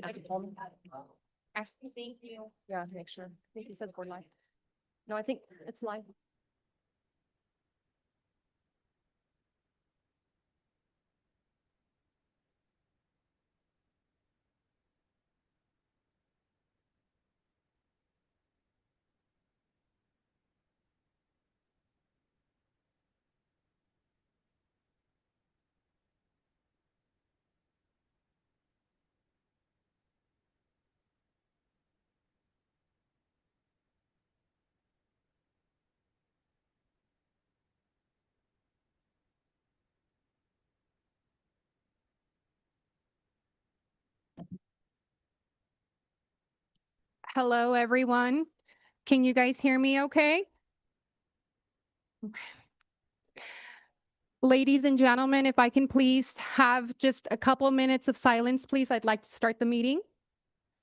Thank you. Yeah, make sure. I think it says board live. No, I think it's live. Hello, everyone. Can you guys hear me okay? Okay. Ladies and gentlemen, if I can please have just a couple minutes of silence, please. I'd like to start the meeting.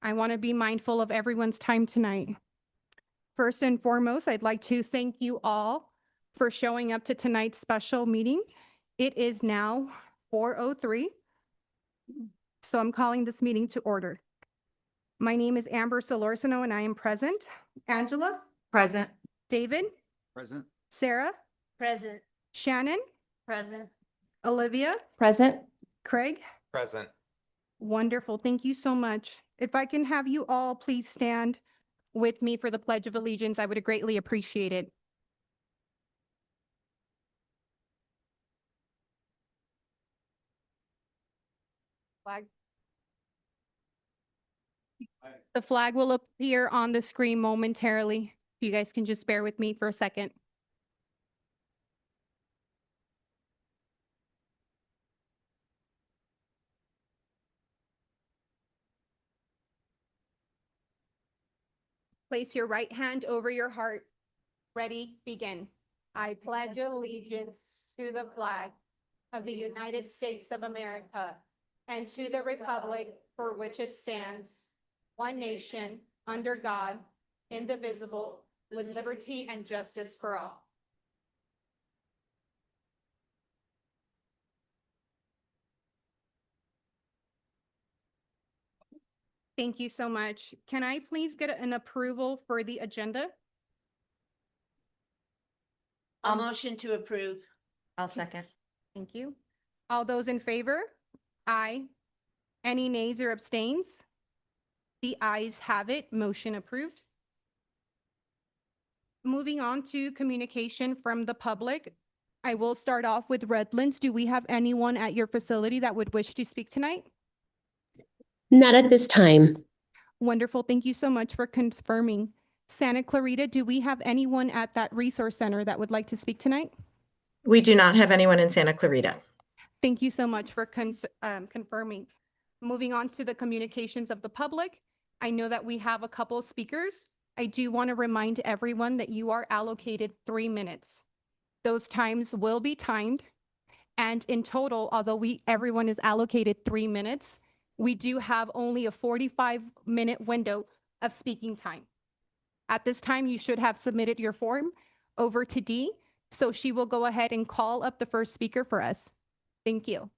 I want to be mindful of everyone's time tonight. First and foremost, I'd like to thank you all for showing up to tonight's special meeting. It is now 4:03, so I'm calling this meeting to order. My name is Amber Solorzano and I am present. Angela? Present. David? Present. Sarah? Present. Shannon? Present. Olivia? Present. Craig? Present. Wonderful. Thank you so much. If I can have you all please stand with me for the Pledge of Allegiance, I would greatly appreciate it. Flag. The flag will appear on the screen momentarily. If you guys can just bear with me for a second. Place your right hand over your heart. Ready, begin. I pledge allegiance to the flag of the United States of America and to the republic for which it stands, one nation, under God, indivisible, with liberty and justice for all. Thank you so much. Can I please get an approval for the agenda? I'll motion to approve. I'll second. Thank you. All those in favor? Aye. Any nays or abstains? The ayes have it. Motion approved. Moving on to communication from the public. I will start off with Redlands. Do we have anyone at your facility that would wish to speak tonight? Not at this time. Wonderful. Thank you so much for confirming. Santa Clarita, do we have anyone at that resource center that would like to speak tonight? We do not have anyone in Santa Clarita. Thank you so much for confirming. Moving on to the communications of the public. I know that we have a couple of speakers. I do want to remind everyone that you are allocated 3 minutes. Those times will be timed. And in total, although everyone is allocated 3 minutes, we do have only a 45-minute window of speaking time. At this time, you should have submitted your form over to Dee, so she will go ahead and call up the first speaker for us. Thank you.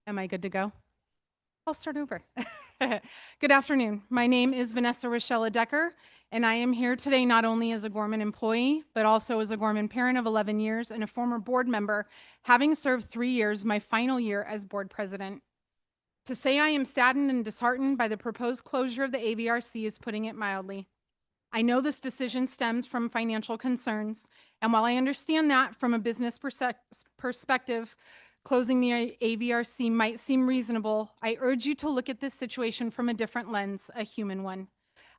Am I good to go? I'll start over. Good afternoon. My name is Vanessa Rochella Decker, and I am here today not only as a Gorman employee, but also as a Gorman parent of 11 years and a former board member, having served 3 years, my final year as board president. To say I am saddened and disheartened by the proposed closure of the AVRC is putting it mildly. I know this decision stems from financial concerns, and while I understand that from a business perspective, closing the AVRC might seem reasonable, I urge you to look at this situation from a different lens, a human one.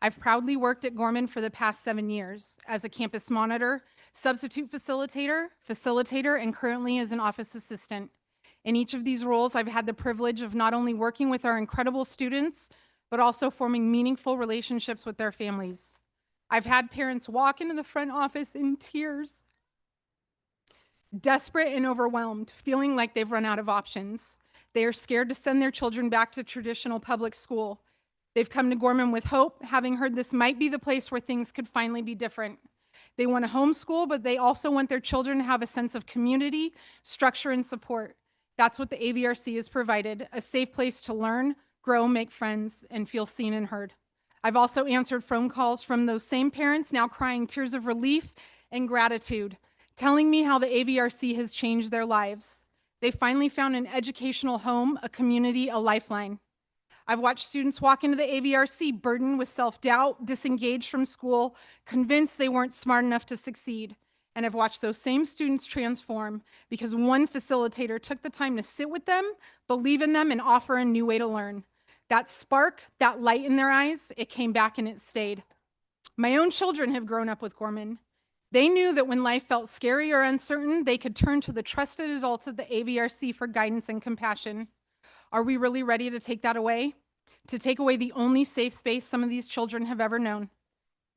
I've proudly worked at Gorman for the past 7 years as a campus monitor, substitute facilitator, and currently as an office assistant. In each of these roles, I've had the privilege of not only working with our incredible students, but also forming meaningful relationships with their families. I've had parents walk into the front office in tears, desperate and overwhelmed, feeling like they've run out of options. They are scared to send their children back to traditional public school. They've come to Gorman with hope, having heard this might be the place where things could finally be different. They want to homeschool, but they also want their children to have a sense of community, structure, and support. That's what the AVRC has provided, a safe place to learn, grow, make friends, and feel seen and heard. I've also answered phone calls from those same parents now crying tears of relief and gratitude, telling me how the AVRC has changed their lives. They finally found an educational home, a community, a lifeline. I've watched students walk into the AVRC burdened with self-doubt, disengaged from school, convinced they weren't smart enough to succeed. And I've watched those same students transform because one facilitator took the time to sit with them, believe in them, and offer a new way to learn. That spark, that light in their eyes, it came back and it stayed. My own children have grown up with Gorman. They knew that when life felt scary or uncertain, they could turn to the trusted adults of the AVRC for guidance and compassion. Are we really ready to take that away? To take away the only safe space some of these children have ever known?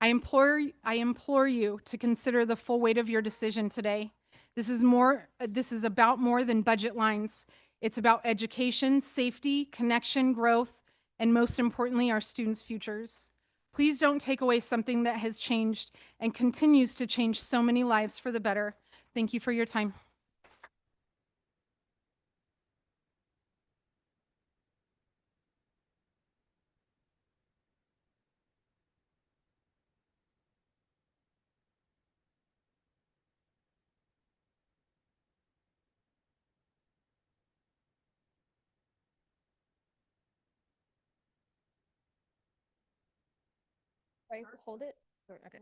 I implore you to consider the full weight of your decision today. This is about more than budget lines. It's about education, safety, connection, growth, and most importantly, our students' futures. Please don't take away something that has changed and continues to change so many lives for the better. Thank you for your time. Right, hold it. Okay.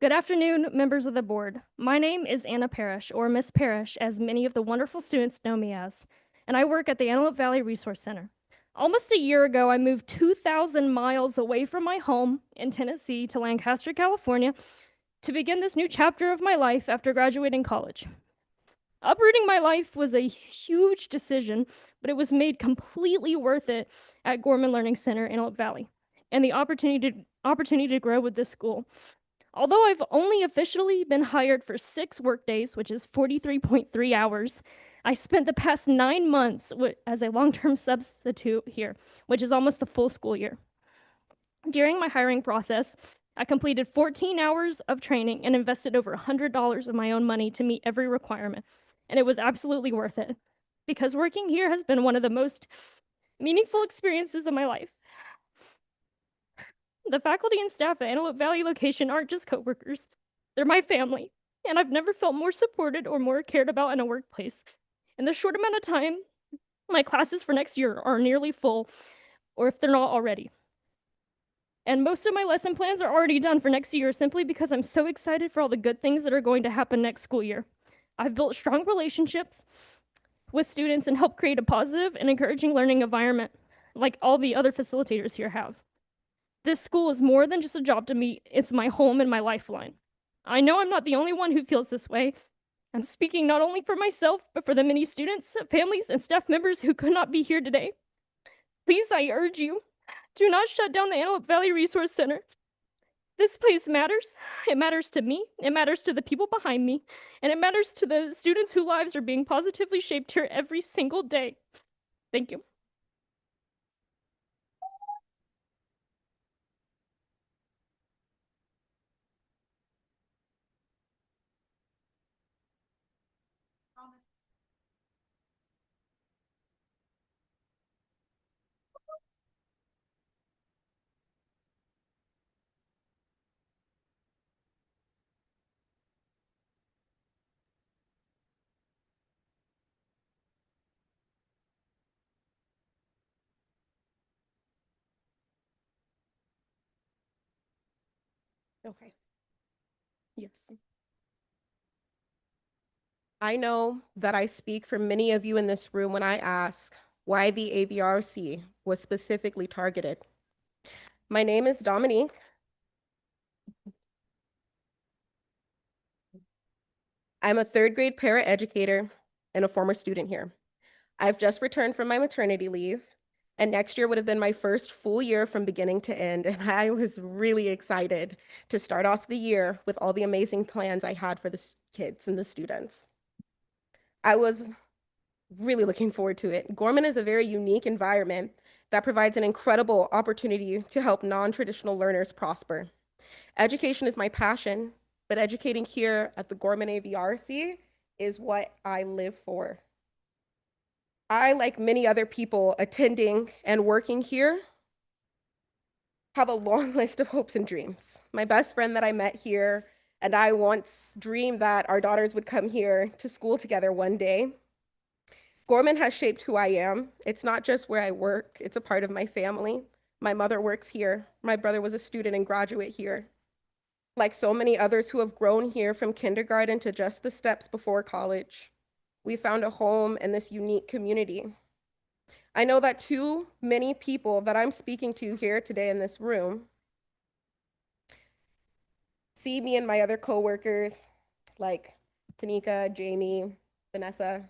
Good afternoon, members of the board. My name is Anna Parrish, or Miss Parrish, as many of the wonderful students know me as, and I work at the Antelope Valley Resource Center. Almost a year ago, I moved 2,000 miles away from my home in Tennessee to Lancaster, California, to begin this new chapter of my life after graduating college. Uprooting my life was a huge decision, but it was made completely worth it at Gorman Learning Center in Antelope Valley, and the opportunity to grow with this school. Although I've only officially been hired for 6 workdays, which is 43.3 hours, I spent the past 9 months as a long-term substitute here, which is almost the full school year. During my hiring process, I completed 14 hours of training and invested over $100 of my own money to meet every requirement, and it was absolutely worth it, because working here has been one of the most meaningful experiences of my life. The faculty and staff at Antelope Valley location aren't just coworkers, they're my family, and I've never felt more supported or more cared about in a workplace. In the short amount of time, my classes for next year are nearly full, or if they're not already. And most of my lesson plans are already done for next year simply because I'm so excited for all the good things that are going to happen next school year. I've built strong relationships with students and helped create a positive and encouraging learning environment like all the other facilitators here have. This school is more than just a job to me, it's my home and my lifeline. I know I'm not the only one who feels this way. I'm speaking not only for myself, but for the many students, families, and staff members who could not be here today. Please, I urge you, do not shut down the Antelope Valley Resource Center. This place matters. It matters to me, it matters to the people behind me, and it matters to the students whose lives are being positively shaped here every single day. Thank you. Okay. Yes. I know that I speak for many of you in this room when I ask why the AVRC was specifically targeted. My name is Dominique. I'm a third grade paraeducator and a former student here. I've just returned from my maternity leave, and next year would have been my first full year from beginning to end, and I was really excited to start off the year with all the amazing plans I had for the kids and the students. I was really looking forward to it. Gorman is a very unique environment that provides an incredible opportunity to help non-traditional learners prosper. Education is my passion, but educating here at the Gorman AVRC is what I live for. I, like many other people attending and working here, have a long list of hopes and dreams. My best friend that I met here and I once dreamed that our daughters would come here to school together one day. Gorman has shaped who I am. It's not just where I work, it's a part of my family. My mother works here. My brother was a student and graduate here. Like so many others who have grown here from kindergarten to just the steps before college, we found a home in this unique community. I know that too many people that I'm speaking to here today in this room see me and my other coworkers, like Tanika, Jamie, Vanessa,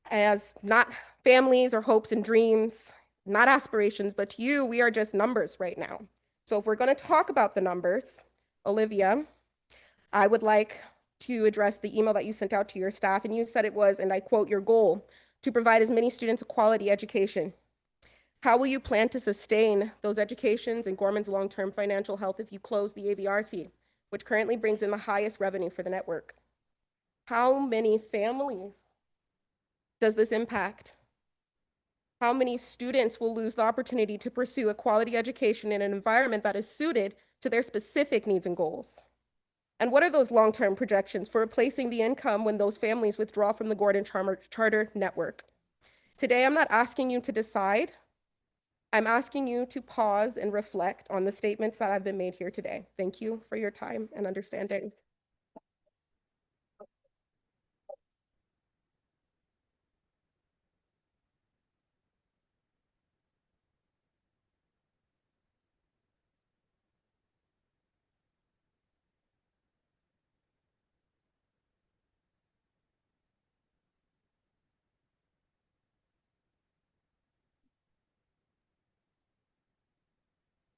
as not families or hopes and dreams, not aspirations, but to you, we are just numbers right now. So if we're going to talk about the numbers, Olivia, I would like to address the email that you sent out to your staff, and you said it was, and I quote, your goal to provide as many students a quality education. How will you plan to sustain those educations and Gorman's long-term financial health if you close the AVRC, which currently brings in the highest revenue for the network? How many families does this impact? How many students will lose the opportunity to pursue a quality education in an environment that is suited to their specific needs and goals? And what are those long-term projections for replacing the income when those families withdraw from the Gordon Charter Network? Today, I'm not asking you to decide. I'm asking you to pause and reflect on the statements that have been made here today. Thank you for your time and understanding.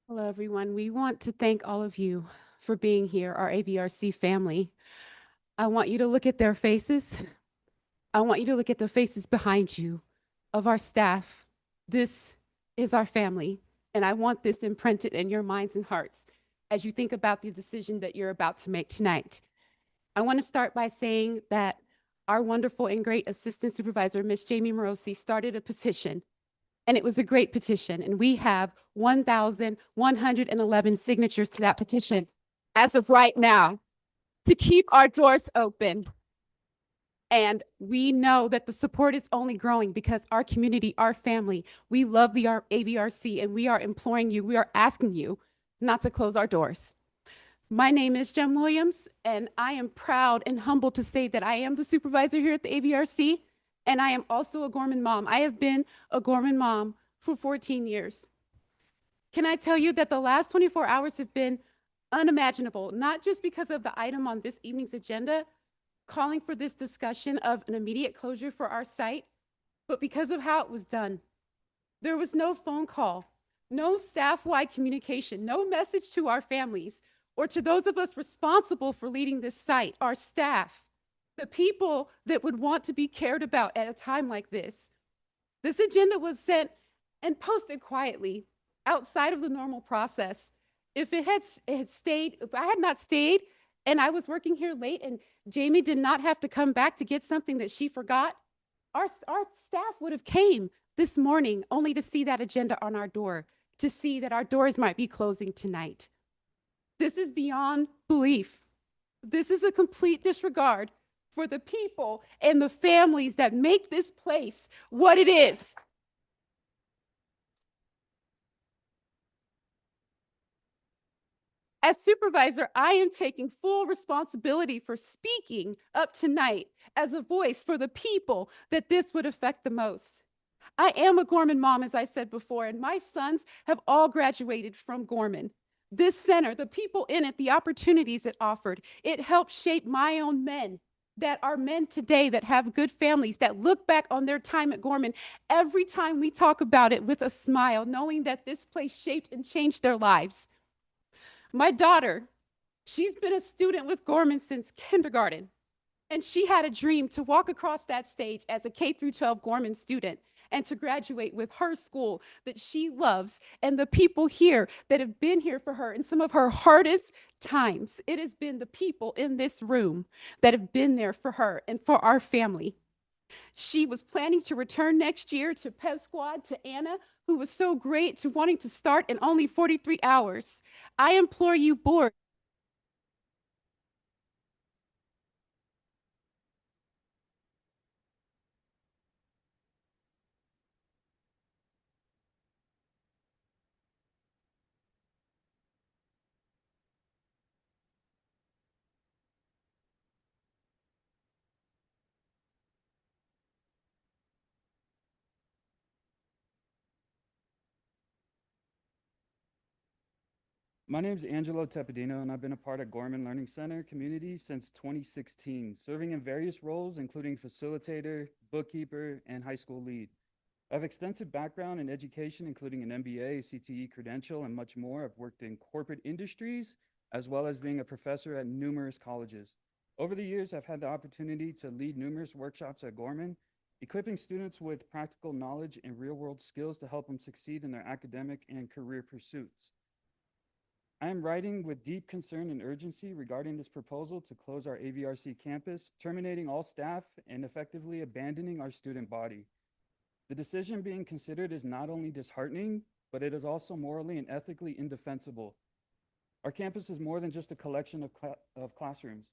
Hello, everyone. We want to thank all of you for being here, our AVRC family. I want you to look at their faces. I want you to look at the faces behind you of our staff. This is our family, and I want this imprinted in your minds and hearts as you think about the decision that you're about to make tonight. I want to start by saying that our wonderful and great Assistant Supervisor, Ms. Jamie Morosi, started a petition. And it was a great petition. And we have 1,111 signatures to that petition as of right now to keep our doors open. And we know that the support is only growing because our community, our family, we love the AVRC, and we are imploring you, we are asking you not to close our doors. My name is Jem Williams, and I am proud and humbled to say that I am the supervisor here at the AVRC. And I am also a Gorman mom. I have been a Gorman mom for 14 years. Can I tell you that the last 24 hours have been unimaginable, not just because of the item on this evening's agenda, calling for this discussion of an immediate closure for our site, but because of how it was done. There was no phone call, no staff-wide communication, no message to our families or to those of us responsible for leading this site, our staff, the people that would want to be cared about at a time like this. This agenda was sent and posted quietly outside of the normal process. If I had not stayed and I was working here late and Jamie did not have to come back to get something that she forgot, our staff would have came this morning only to see that agenda on our door, to see that our doors might be closing tonight. This is beyond belief. This is a complete disregard for the people and the families that make this place what it is. As supervisor, I am taking full responsibility for speaking up tonight as a voice for the people that this would affect the most. I am a Gorman mom, as I said before, and my sons have all graduated from Gorman. This center, the people in it, the opportunities it offered, it helped shape my own men that are men today that have good families, that look back on their time at Gorman every time we talk about it with a smile, knowing that this place shaped and changed their lives. My daughter, she's been a student with Gorman since kindergarten, and she had a dream to walk across that stage as a K through 12 Gorman student and to graduate with her school that she loves and the people here that have been here for her in some of her hardest times. It has been the people in this room that have been there for her and for our family. She was planning to return next year to Pep Squad, to Anna, who was so great, to wanting to start in only 43 hours. I implore you, board. My name is Angelo Tepedino, and I've been a part of Gorman Learning Center community since 2016, serving in various roles, including facilitator, bookkeeper, and high school lead. I have extensive background in education, including an MBA, CTE credential, and much more. I've worked in corporate industries, as well as being a professor at numerous colleges. Over the years, I've had the opportunity to lead numerous workshops at Gorman, equipping students with practical knowledge and real-world skills to help them succeed in their academic and career pursuits. I am writing with deep concern and urgency regarding this proposal to close our AVRC campus, terminating all staff, and effectively abandoning our student body. The decision being considered is not only disheartening, but it is also morally and ethically indefensible. Our campus is more than just a collection of classrooms.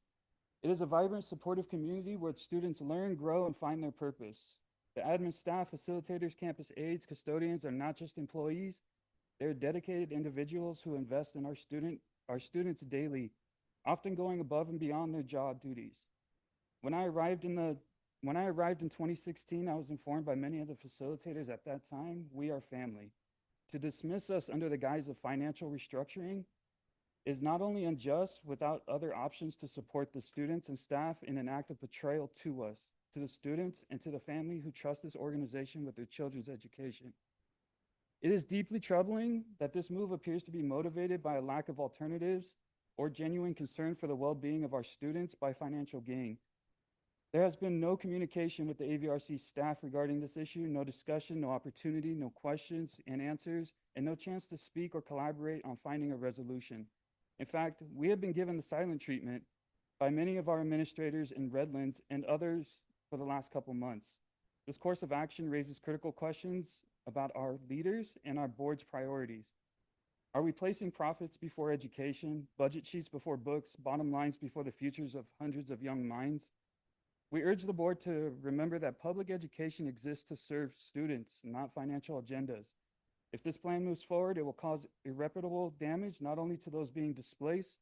It is a vibrant, supportive community where students learn, grow, and find their purpose. The admin staff, facilitators, campus aides, custodians are not just employees. They're dedicated individuals who invest in our students daily, often going above and beyond their job duties. When I arrived in 2016, I was informed by many of the facilitators at that time, we are family. To dismiss us under the guise of financial restructuring is not only unjust, without other options to support the students and staff in an act of betrayal to us, to the students, and to the family who trust this organization with their children's education. It is deeply troubling that this move appears to be motivated by a lack of alternatives or genuine concern for the well-being of our students by financial gain. There has been no communication with the AVRC staff regarding this issue, no discussion, no opportunity, no questions and answers, and no chance to speak or collaborate on finding a resolution. In fact, we have been given the silent treatment by many of our administrators in Redlands and others for the last couple months. This course of action raises critical questions about our leaders and our board's priorities. Are we placing profits before education, budget sheets before books, bottom lines before the futures of hundreds of young minds? We urge the board to remember that public education exists to serve students, not financial agendas. If this plan moves forward, it will cause irreparable damage not only to those being displaced,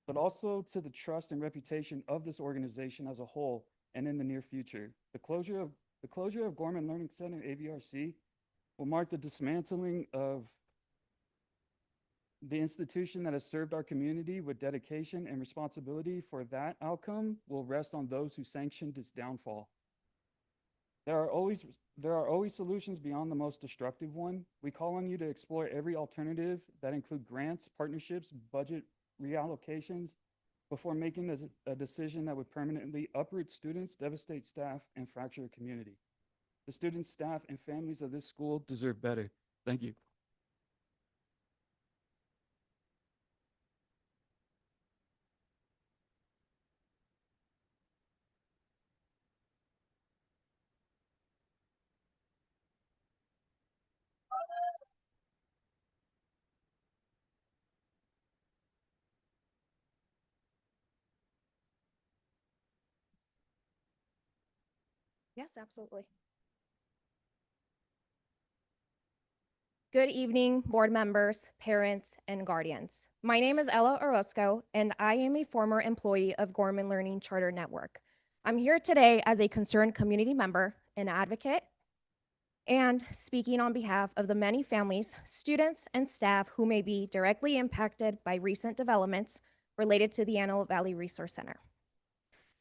but also to the trust and reputation of this organization as a whole and in the near future. The closure of Gorman Learning Center, AVRC, will mark the dismantling of the institution that has served our community with dedication, and responsibility for that outcome will rest on those who sanctioned its downfall. There are always solutions beyond the most destructive one. We call on you to explore every alternative that include grants, partnerships, budget reallocations before making a decision that would permanently uproot students, devastate staff, and fracture a community. The students, staff, and families of this school deserve better. Thank you. Yes, absolutely. Good evening, board members, parents, and guardians. My name is Ella Orozco, and I am a former employee of Gorman Learning Charter Network. I'm here today as a concerned community member and advocate, and speaking on behalf of the many families, students, and staff who may be directly impacted by recent developments related to the Antelope Valley Resource Center.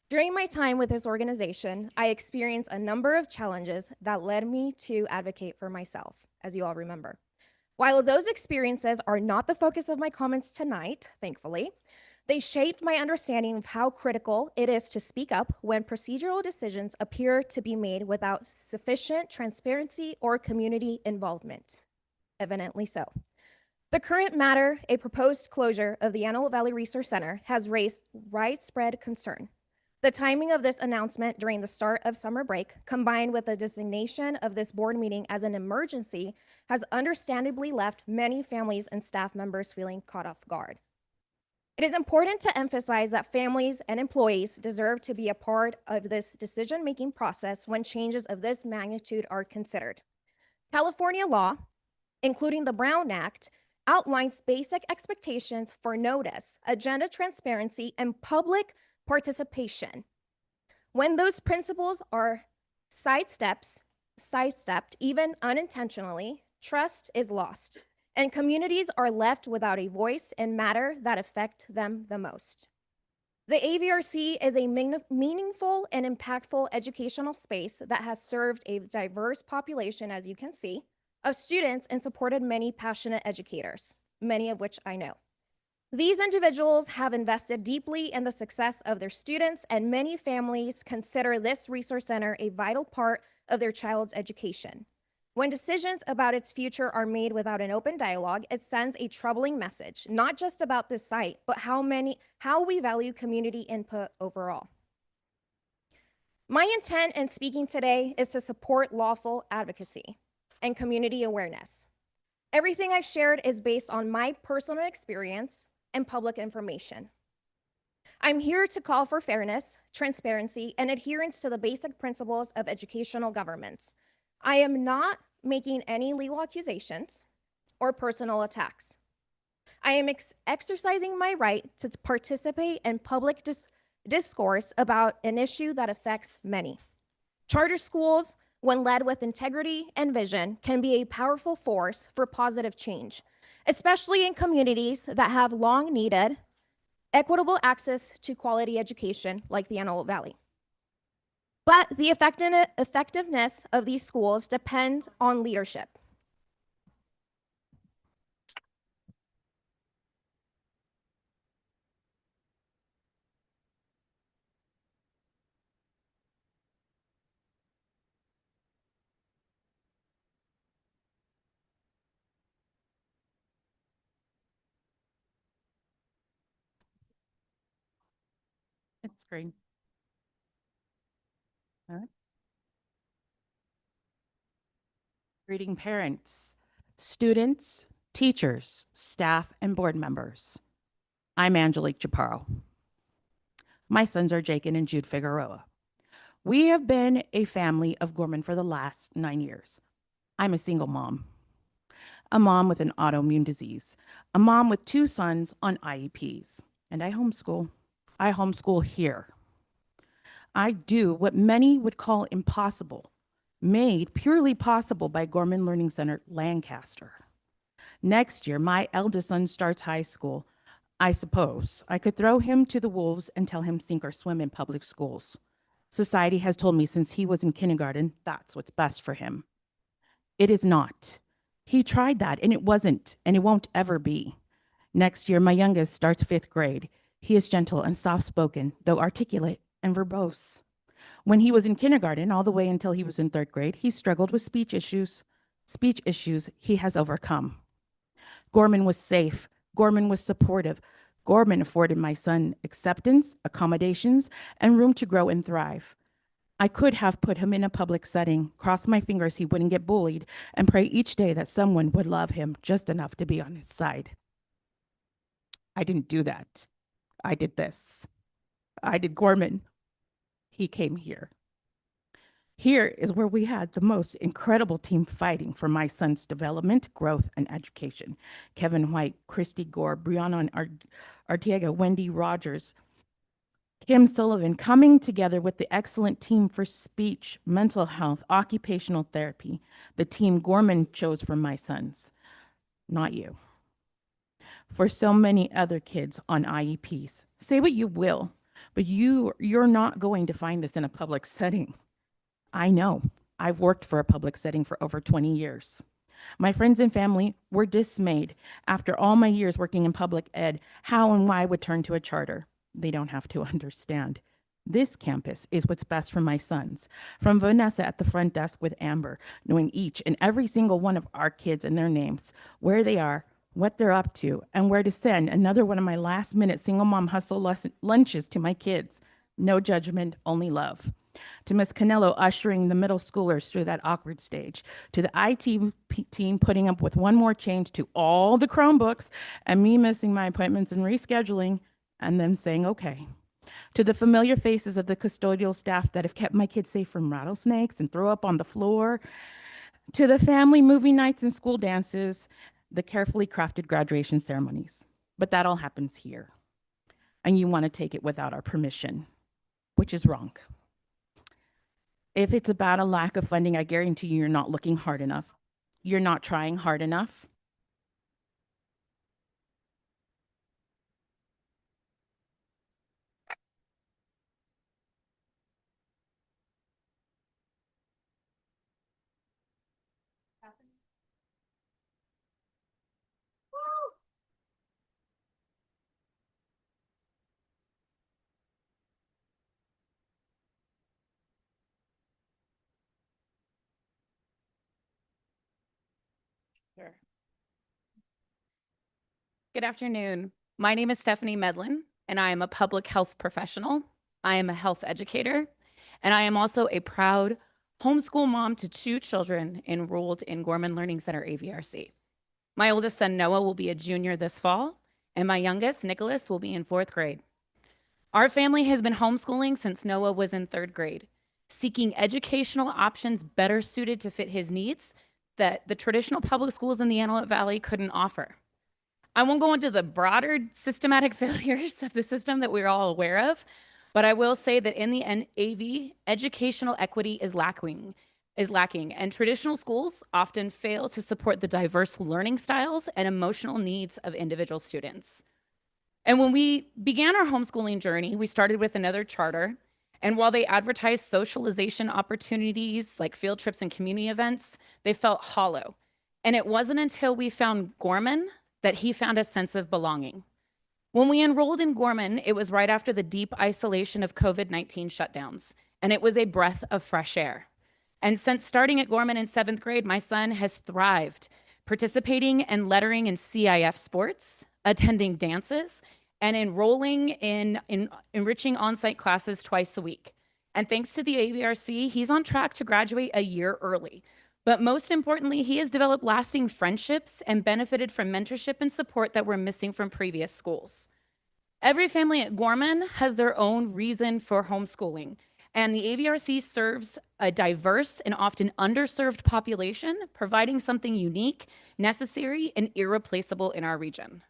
During my time with this organization, I experienced a number of challenges that led me to advocate for myself, as you all remember. While those experiences are not the focus of my comments tonight, thankfully, they shaped my understanding of how critical it is to speak up when procedural decisions appear to be made without sufficient transparency or community involvement. Evidently so. The current matter, a proposed closure of the Antelope Valley Resource Center, has raised widespread concern. The timing of this announcement during the start of summer break, combined with the designation of this board meeting as an emergency, has understandably left many families and staff members feeling caught off guard. It is important to emphasize that families and employees deserve to be a part of this decision-making process when changes of this magnitude are considered. California law, including the Brown Act, outlines basic expectations for notice, agenda transparency, and public participation. When those principles are sidestepped, even unintentionally, trust is lost, and communities are left without a voice in matters that affect them the most. The AVRC is a meaningful and impactful educational space that has served a diverse population, as you can see, of students and supported many passionate educators, many of which I know. These individuals have invested deeply in the success of their students, and many families consider this resource center a vital part of their child's education. When decisions about its future are made without an open dialogue, it sends a troubling message, not just about this site, but how we value community input overall. My intent in speaking today is to support lawful advocacy and community awareness. Everything I've shared is based on my personal experience and public information. I'm here to call for fairness, transparency, and adherence to the basic principles of educational governance. I am not making any legal accusations or personal attacks. I am exercising my right to participate in public discourse about an issue that affects many. Charter schools, when led with integrity and vision, can be a powerful force for positive change, especially in communities that have long needed equitable access to quality education like the Antelope Valley. But the effectiveness of these schools depends on leadership. It's green. All right. Greeting parents, students, teachers, staff, and board members. I'm Angelique Chaparro. My sons are Jacob and Jude Figueroa. We have been a family of Gorman for the last 9 years. I'm a single mom, a mom with an autoimmune disease, a mom with 2 sons on IEPs, and I homeschool. I homeschool here. I do what many would call impossible, made purely possible by Gorman Learning Center, Lancaster. Next year, my eldest son starts high school. I suppose I could throw him to the wolves and tell him sink or swim in public schools. Society has told me since he was in kindergarten, that's what's best for him. It is not. He tried that, and it wasn't, and it won't ever be. Next year, my youngest starts 5th grade. He is gentle and soft-spoken, though articulate and verbose. When he was in kindergarten, all the way until he was in 3rd grade, he struggled with speech issues. Speech issues he has overcome. Gorman was safe. Gorman was supportive. Gorman afforded my son acceptance, accommodations, and room to grow and thrive. I could have put him in a public setting, cross my fingers he wouldn't get bullied, and pray each day that someone would love him just enough to be on his side. I didn't do that. I did this. I did Gorman. He came here. Here is where we had the most incredible team fighting for my son's development, growth, and education. Kevin White, Christy Gore, Brianna and Arteaga, Wendy Rogers, Kim Sullivan, coming together with the excellent team for speech, mental health, occupational therapy, the team Gorman chose for my sons, not you. For so many other kids on IEPs. Say what you will, but you're not going to find this in a public setting. I know. I've worked for a public setting for over 20 years. My friends and family were dismayed after all my years working in public ed, how and why I would turn to a charter. They don't have to understand. This campus is what's best for my sons. From Vanessa at the front desk with Amber, knowing each and every single one of our kids and their names, where they are, what they're up to, and where to send another one of my last minute single mom hustle lunches to my kids. No judgment, only love. To Ms. Canello ushering the middle schoolers through that awkward stage, to the IT team putting up with one more change to all the Chromebooks and me missing my appointments and rescheduling and them saying okay, to the familiar faces of the custodial staff that have kept my kids safe from rattlesnakes and throw up on the floor, to the family movie nights and school dances, the carefully crafted graduation ceremonies. But that all happens here. And you want to take it without our permission, which is wrong. If it's about a lack of funding, I guarantee you, you're not looking hard enough. You're not trying hard enough. Sure. Good afternoon. My name is Stephanie Medlin, and I am a public health professional. I am a health educator, and I am also a proud homeschool mom to 2 children enrolled in Gorman Learning Center AVRC. My oldest son, Noah, will be a junior this fall, and my youngest, Nicholas, will be in 4th grade. Our family has been homeschooling since Noah was in 3rd grade, seeking educational options better suited to fit his needs that the traditional public schools in the Antelope Valley couldn't offer. I won't go into the broader systematic failures of the system that we're all aware of, but I will say that in the AV, educational equity is lacking, and traditional schools often fail to support the diverse learning styles and emotional needs of individual students. And when we began our homeschooling journey, we started with another charter, and while they advertised socialization opportunities like field trips and community events, they felt hollow. And it wasn't until we found Gorman that he found a sense of belonging. When we enrolled in Gorman, it was right after the deep isolation of COVID-19 shutdowns, and it was a breath of fresh air. And since starting at Gorman in 7th grade, my son has thrived, participating in lettering and CIF sports, attending dances, and enrolling in enriching on-site classes twice a week. And thanks to the AVRC, he's on track to graduate a year early. But most importantly, he has developed lasting friendships and benefited from mentorship and support that were missing from previous schools. Every family at Gorman has their own reason for homeschooling, and the AVRC serves a diverse and often underserved population, providing something unique, necessary, and irreplaceable in our region.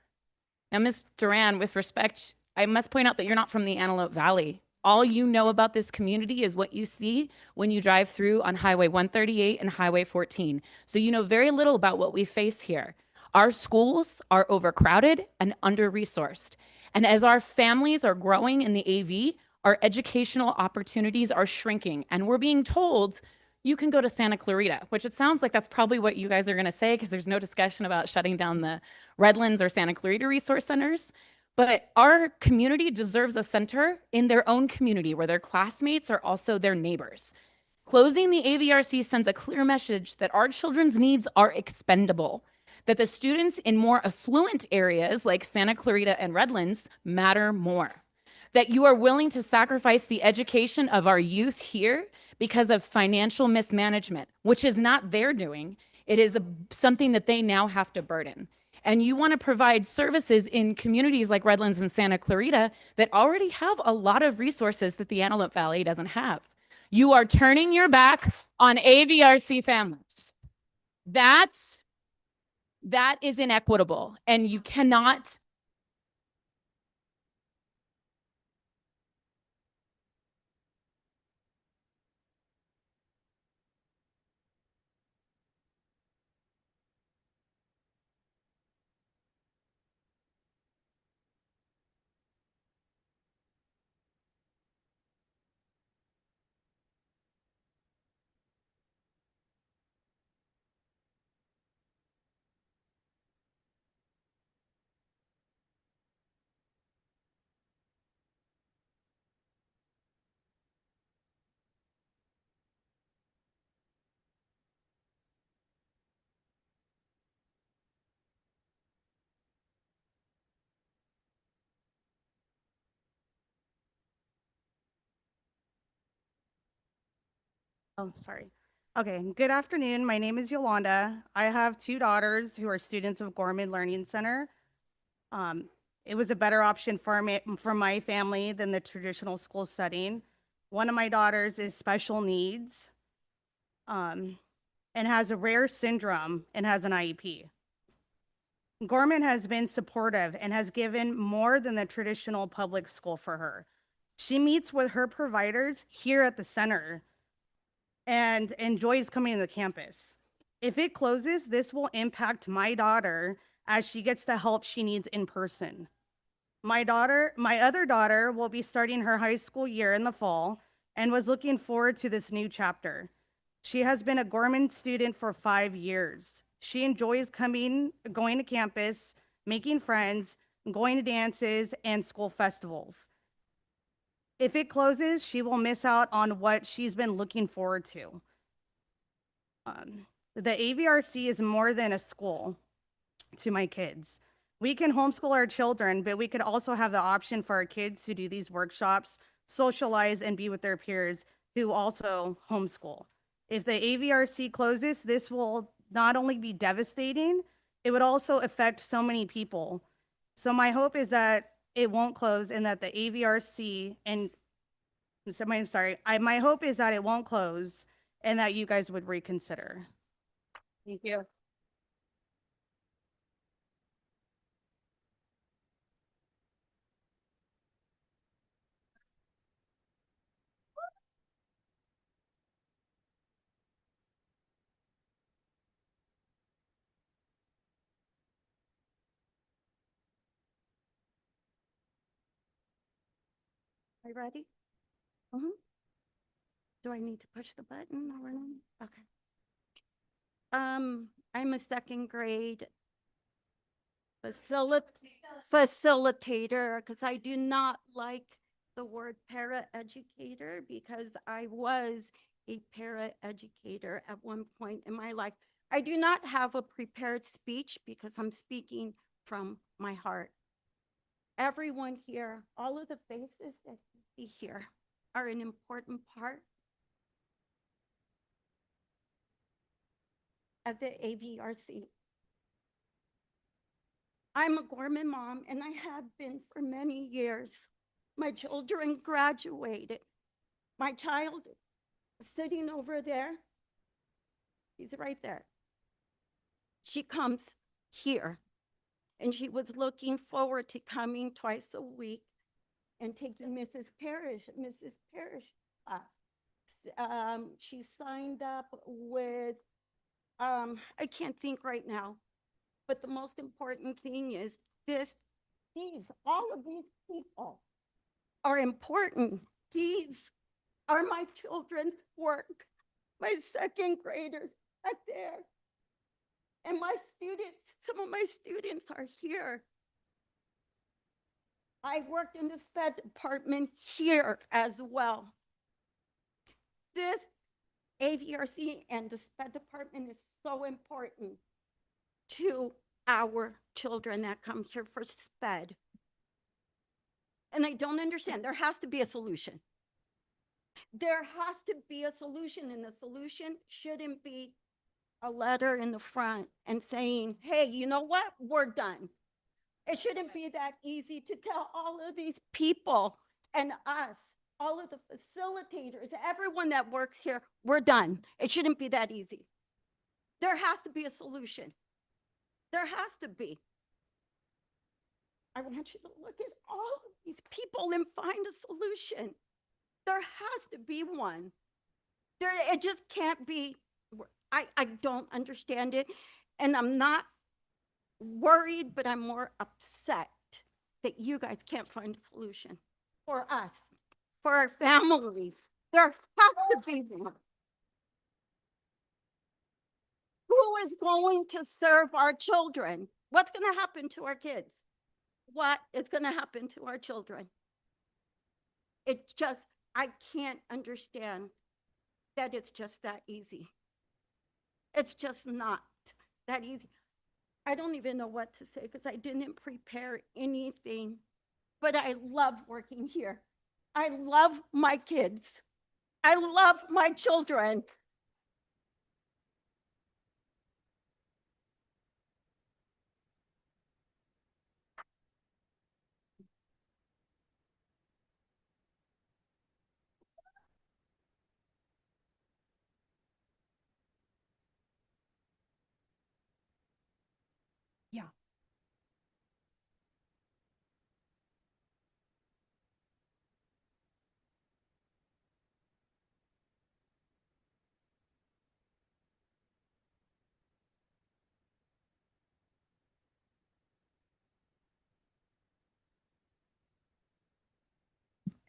Now, Ms. Duran, with respect, I must point out that you're not from the Antelope Valley. All you know about this community is what you see when you drive through on Highway 138 and Highway 14. So you know very little about what we face here. Our schools are overcrowded and under-resourced. And as our families are growing in the AV, our educational opportunities are shrinking. And we're being told you can go to Santa Clarita, which it sounds like that's probably what you guys are gonna say because there's no discussion about shutting down the Redlands or Santa Clarita resource centers. But our community deserves a center in their own community where their classmates are also their neighbors. Closing the AVRC sends a clear message that our children's needs are expendable, that the students in more affluent areas like Santa Clarita and Redlands matter more, that you are willing to sacrifice the education of our youth here because of financial mismanagement, which is not their doing. It is something that they now have to burden. And you want to provide services in communities like Redlands and Santa Clarita that already have a lot of resources that the Antelope Valley doesn't have. You are turning your back on AVRC families. That is inequitable, and you cannot. Oh, sorry. Okay, good afternoon. My name is Yolanda. I have 2 daughters who are students of Gorman Learning Center. It was a better option for my family than the traditional school setting. One of my daughters is special needs, and has a rare syndrome and has an IEP. Gorman has been supportive and has given more than the traditional public school for her. She meets with her providers here at the center and enjoys coming to the campus. If it closes, this will impact my daughter as she gets the help she needs in person. My other daughter will be starting her high school year in the fall and was looking forward to this new chapter. She has been a Gorman student for 5 years. She enjoys going to campus, making friends, going to dances and school festivals. If it closes, she will miss out on what she's been looking forward to. The AVRC is more than a school to my kids. We can homeschool our children, but we could also have the option for our kids to do these workshops, socialize, and be with their peers who also homeschool. If the AVRC closes, this will not only be devastating, it would also affect so many people. So my hope is that it won't close and that the AVRC my hope is that it won't close and that you guys would reconsider. Thank you. Are you ready? Do I need to push the button or not? Okay. I'm a second grade facilitator because I do not like the word para-educator because I was a para-educator at one point in my life. I do not have a prepared speech because I'm speaking from my heart. Everyone here, all of the faces that you see here are an important part of the AVRC. I'm a Gorman mom, and I have been for many years. My children graduated. My child sitting over there, she's right there. She comes here, and she was looking forward to coming twice a week and taking Mrs. Parrish class. She signed up with, I can't think right now, but the most important thing is all of these people are important. These are my children's work, my second graders back there. And my students, some of my students are here. I worked in the SPED department here as well. This AVRC and the SPED department is so important to our children that come here for SPED. And I don't understand. There has to be a solution. There has to be a solution, and the solution shouldn't be a letter in the front and saying, hey, you know what? We're done. It shouldn't be that easy to tell all of these people and us all of the facilitators, everyone that works here, we're done. It shouldn't be that easy. There has to be a solution. There has to be. I want you to look at all of these people and find a solution. There has to be one. It just can't be. I don't understand it. And I'm not worried, but I'm more upset that you guys can't find a solution for us, for our families. There has to be one. Who is going to serve our children? What's going to happen to our kids? What is going to happen to our children? It just, I can't understand that it's just that easy. It's just not that easy. I don't even know what to say because I didn't prepare anything, but I love working here. I love my kids. I love my children. Yeah.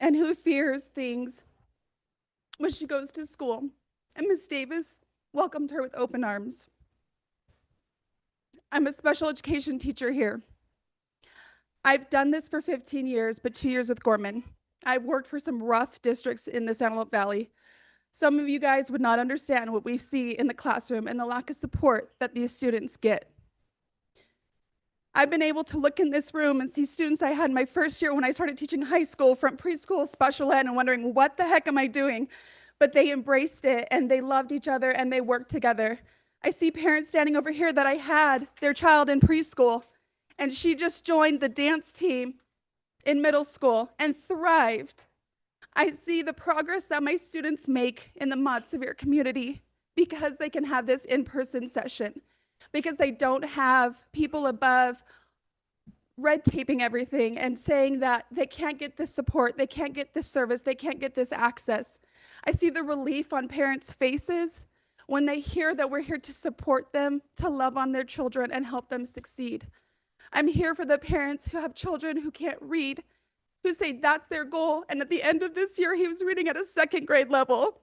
And who fears things when she goes to school. And Miss Davis welcomed her with open arms. I'm a special education teacher here. I've done this for 15 years, but 2 years with Gorman. I've worked for some rough districts in the Antelope Valley. Some of you guys would not understand what we see in the classroom and the lack of support that these students get. I've been able to look in this room and see students I had my first year when I started teaching high school, from preschool, special ed, and wondering, what the heck am I doing? But they embraced it and they loved each other and they worked together. I see parents standing over here that I had their child in preschool, and she just joined the dance team in middle school and thrived. I see the progress that my students make in the Mod Severe community because they can have this in-person session, because they don't have people above red taping everything and saying that they can't get this support, they can't get this service, they can't get this access. I see the relief on parents' faces when they hear that we're here to support them, to love on their children and help them succeed. I'm here for the parents who have children who can't read, who say that's their goal, and at the end of this year, he was reading at a second grade level.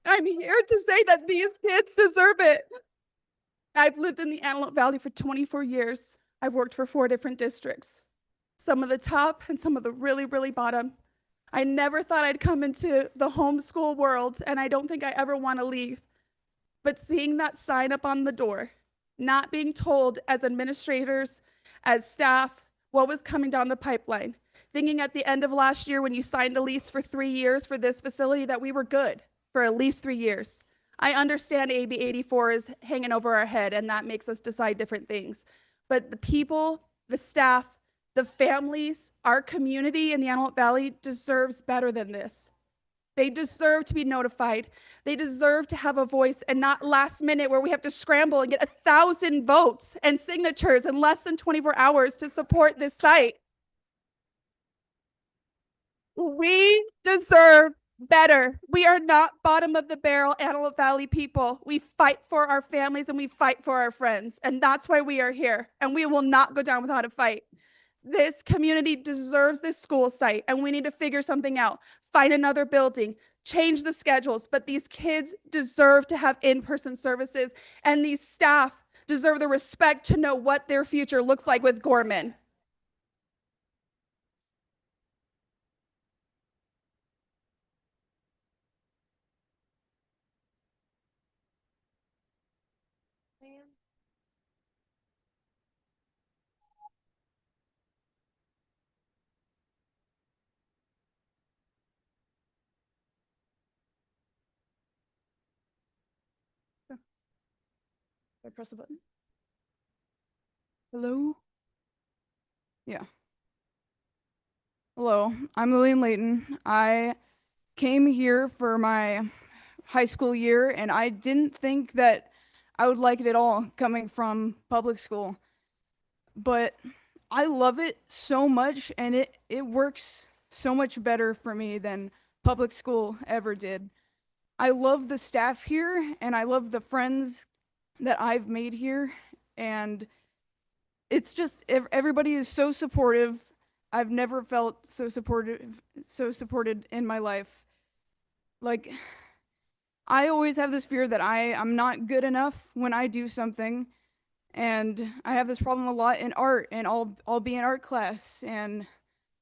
I'm here to say that these kids deserve it. I've lived in the Antelope Valley for 24 years. I've worked for 4 different districts, some of the top and some of the really, really bottom. I never thought I'd come into the homeschool world, and I don't think I ever want to leave. But seeing that sign up on the door, not being told as administrators, as staff, what was coming down the pipeline, thinking at the end of last year when you signed a lease for 3 years for this facility that we were good for at least 3 years. I understand AB 84 is hanging over our head, and that makes us decide different things. But the people, the staff, the families, our community in the Antelope Valley deserves better than this. They deserve to be notified. They deserve to have a voice, and not last minute where we have to scramble and get 1,000 votes and signatures in less than 24 hours to support this site. We deserve better. We are not bottom of the barrel Antelope Valley people. We fight for our families and we fight for our friends. And that's why we are here. And we will not go down without a fight. This community deserves this school site, and we need to figure something out. Find another building, change the schedules, but these kids deserve to have in-person services, and these staff deserve the respect to know what their future looks like with Gorman. I press the button. Hello? Yeah. Hello, I'm Lillian Layton. I came here for my high school year, and I didn't think that I would like it at all coming from public school. But I love it so much, and it works so much better for me than public school ever did. I love the staff here, and I love the friends that I've made here, and it's just everybody is so supportive. I've never felt so supported in my life. Like, I always have this fear that I'm not good enough when I do something, and I have this problem a lot in art, and I'll be in art class, and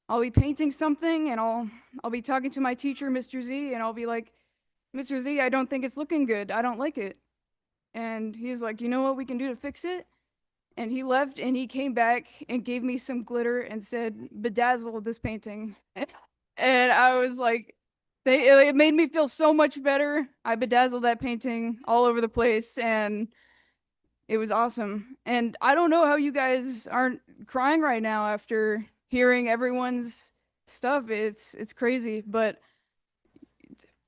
I'll be painting something, and I'll be talking to my teacher, Mr. Z, and I'll be like, Mr. Z, I don't think it's looking good. I don't like it. And he's like, you know what we can do to fix it? And he left, and he came back and gave me some glitter and said, bedazzle this painting. And I was like, it made me feel so much better. I bedazzled that painting all over the place, and it was awesome. And I don't know how you guys aren't crying right now after hearing everyone's stuff. It's crazy, but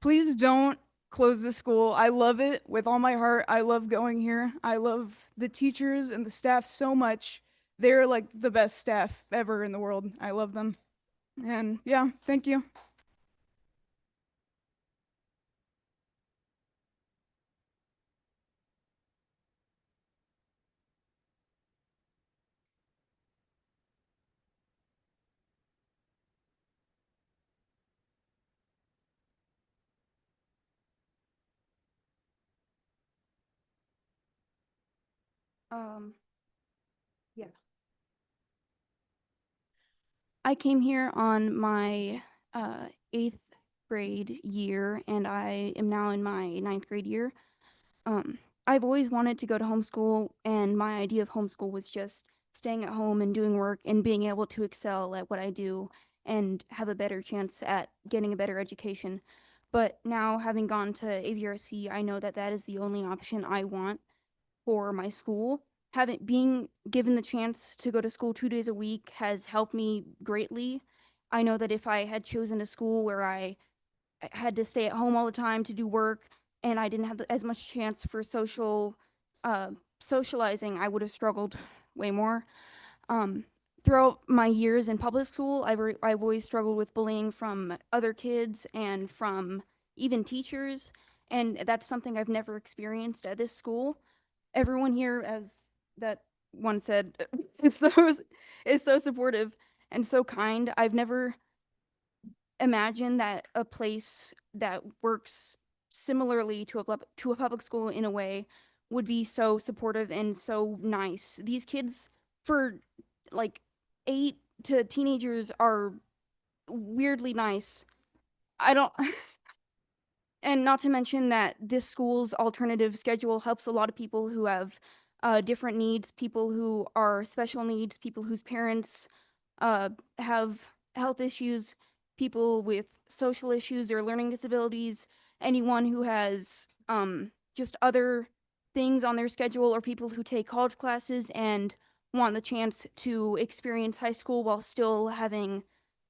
please don't close the school. I love it with all my heart. I love going here. I love the teachers and the staff so much. They're like the best staff ever in the world. I love them. And yeah, thank you. Um, yeah. I came here on my eighth grade year, and I am now in my ninth grade year. I've always wanted to go to homeschool, and my idea of homeschool was just staying at home and doing work and being able to excel at what I do and have a better chance at getting a better education. But now, having gone to AVRC, I know that that is the only option I want for my school. Being given the chance to go to school 2 days a week has helped me greatly. I know that if I had chosen a school where I had to stay at home all the time to do work and I didn't have as much chance for uh, socializing, I would have struggled way more. Um, Throughout my years in public school, I've always struggled with bullying from other kids and from even teachers, and that's something I've never experienced at this school. Everyone here, as that one said, is so supportive and so kind. I've never imagined that a place that works similarly to a public school in a way would be so supportive and so nice. These kids, for like 8 to teenagers, are weirdly nice. I don't And not to mention that this school's alternative schedule helps a lot of people who have different needs, people who are special needs, people whose parents have health issues, people with social issues or learning disabilities, anyone who has just other things on their schedule, or people who take college classes and want the chance to experience high school while still having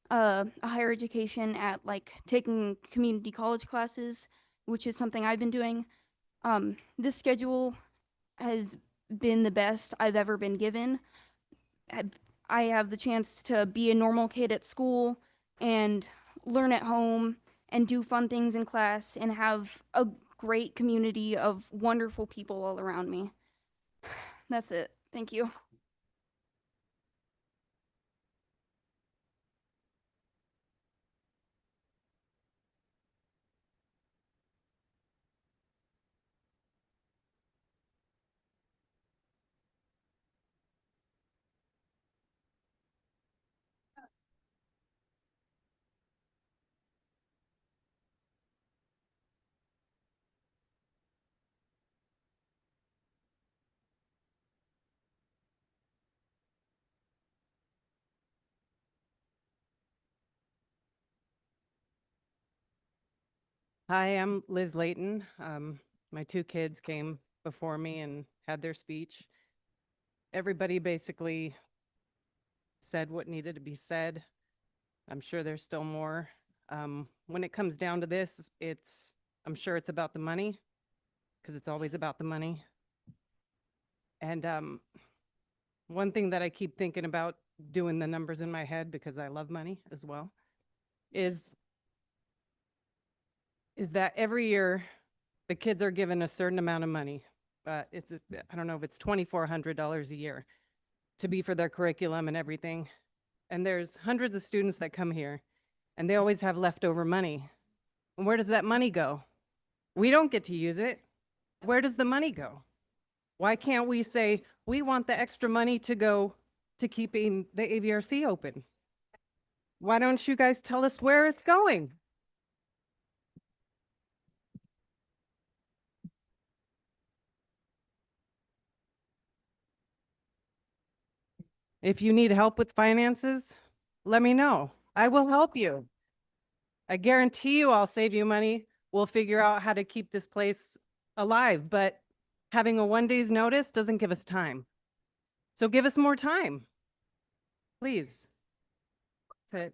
a higher education at like taking community college classes, which is something I've been doing. This schedule has been the best I've ever been given. I have the chance to be a normal kid at school and learn at home and do fun things in class and have a great community of wonderful people all around me. That's it. Thank you. Hi, I'm Liz Layton. My two kids came before me and had their speech. Everybody basically said what needed to be said. I'm sure there's still more. When it comes down to this, I'm sure it's about the money, because it's always about the money. And one thing that I keep thinking about doing the numbers in my head, because I love money as well, is that every year the kids are given a certain amount of money. I don't know if it's $2,400 a year to be for their curriculum and everything. And there's hundreds of students that come here and they always have leftover money. And where does that money go? We don't get to use it. Where does the money go? Why can't we say, we want the extra money to go to keeping the AVRC open? Why don't you guys tell us where it's going? If you need help with finances, let me know. I will help you. I guarantee you I'll save you money. We'll figure out how to keep this place alive, but having a 1 day's notice doesn't give us time. So give us more time, please. That's it.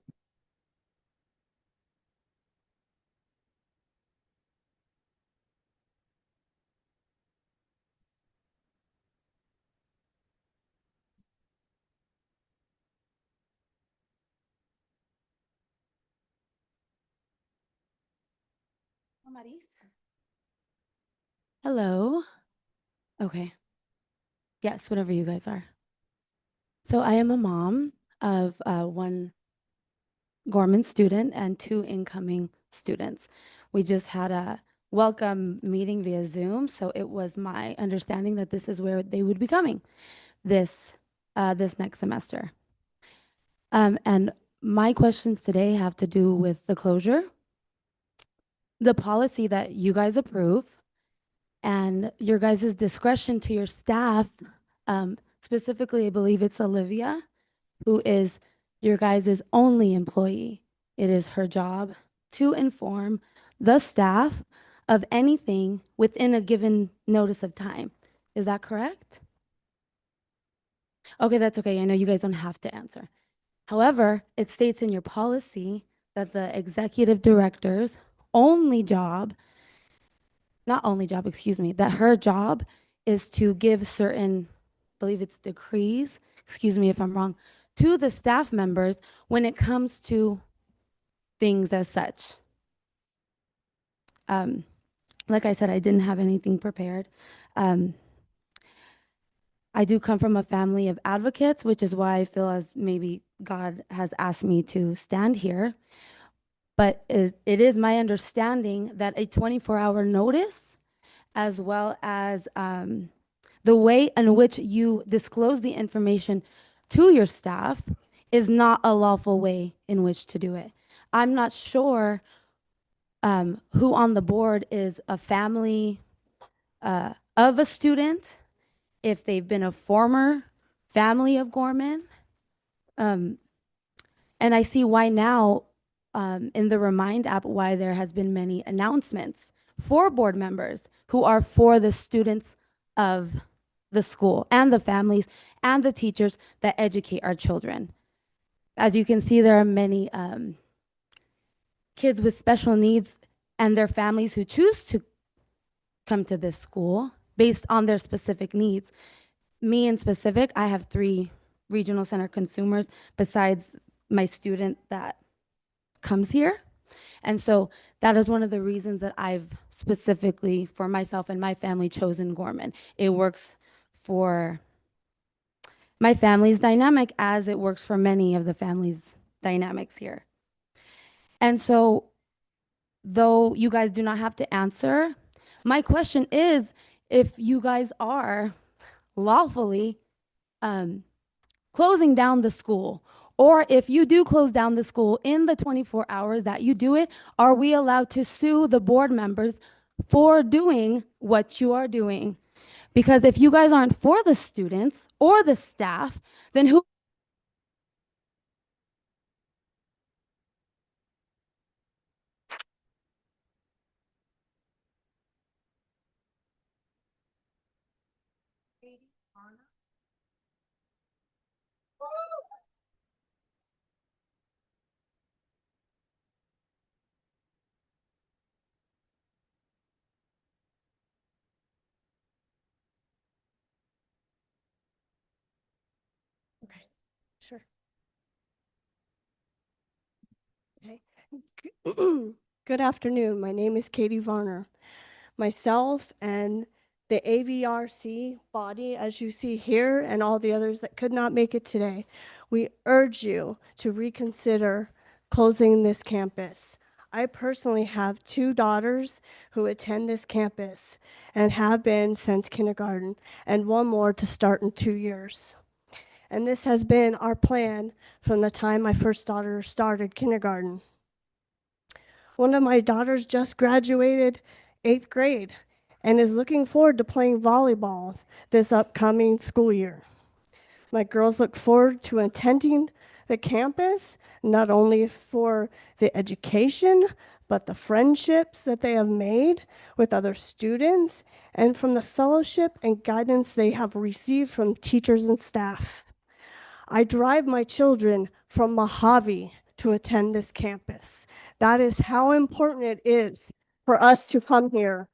Hello. Okay. Yes, whenever you guys are. So I am a mom of one Gorman student and 2 incoming students. We just had a welcome meeting via Zoom, so it was my understanding that this is where they would be coming this this next semester. And my questions today have to do with the closure, the policy that you guys approve, and your guys' discretion to your staff. Specifically, I believe it's Olivia, who is your guys' only employee. It is her job to inform the staff of anything within a given notice of time. Is that correct? Okay, that's okay. I know you guys don't have to answer. However, it states in your policy that the executive director's only job, not only job, excuse me, that her job is to give certain, I believe it's decrees, excuse me if I'm wrong, to the staff members when it comes to things as such. Like I said, I didn't have anything prepared. I do come from a family of advocates, which is why I feel as maybe God has asked me to stand here. But it is my understanding that a 24-hour notice, as well as the way in which you disclose the information to your staff, is not a lawful way in which to do it. I'm not sure who on the board is a family of a student, if they've been a former family of Gorman. And I see why now in the Remind app, why there has been many announcements for board members who are for the students of the school and the families and the teachers that educate our children. As you can see, there are many kids with special needs and their families who choose to come to this school based on their specific needs. Me in specific, I have 3 regional center consumers besides my student that comes here. And so that is one of the reasons that I've specifically for myself and my family chosen Gorman. It works for my family's dynamic as it works for many of the families' dynamics here. And so, though you guys do not have to answer, my question is, if you guys are lawfully closing down the school, or if you do close down the school in the 24 hours that you do it, are we allowed to sue the board members for doing what you are doing? Because if you guys aren't for the students or the staff, then who? Sure. Okay. Good afternoon. My name is Katie Varner. Myself and the AVRC body, as you see here, and all the others that could not make it today, we urge you to reconsider closing this campus. I personally have 2 daughters who attend this campus and have been since kindergarten, and 1 more to start in 2 years. And this has been our plan from the time my first daughter started kindergarten. One of my daughters just graduated 8th grade and is looking forward to playing volleyball this upcoming school year. My girls look forward to attending the campus, not only for the education, but the friendships that they have made with other students and from the fellowship and guidance they have received from teachers and staff. I drive my children from Mojave to attend this campus. That is how important it is for us to come here.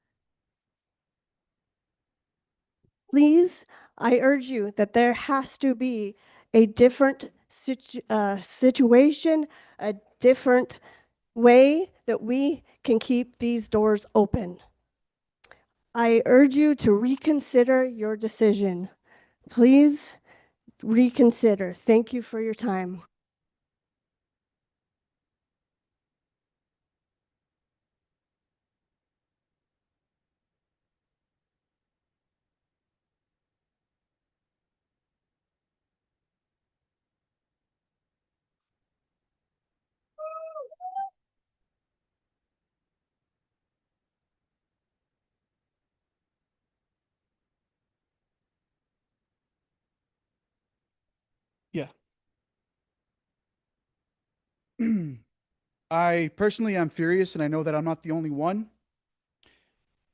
Please, I urge you that there has to be a different situation, a different way that we can keep these doors open. I urge you to reconsider your decision. Please reconsider. Thank you for your time. Yeah. I personally am furious, and I know that I'm not the only one.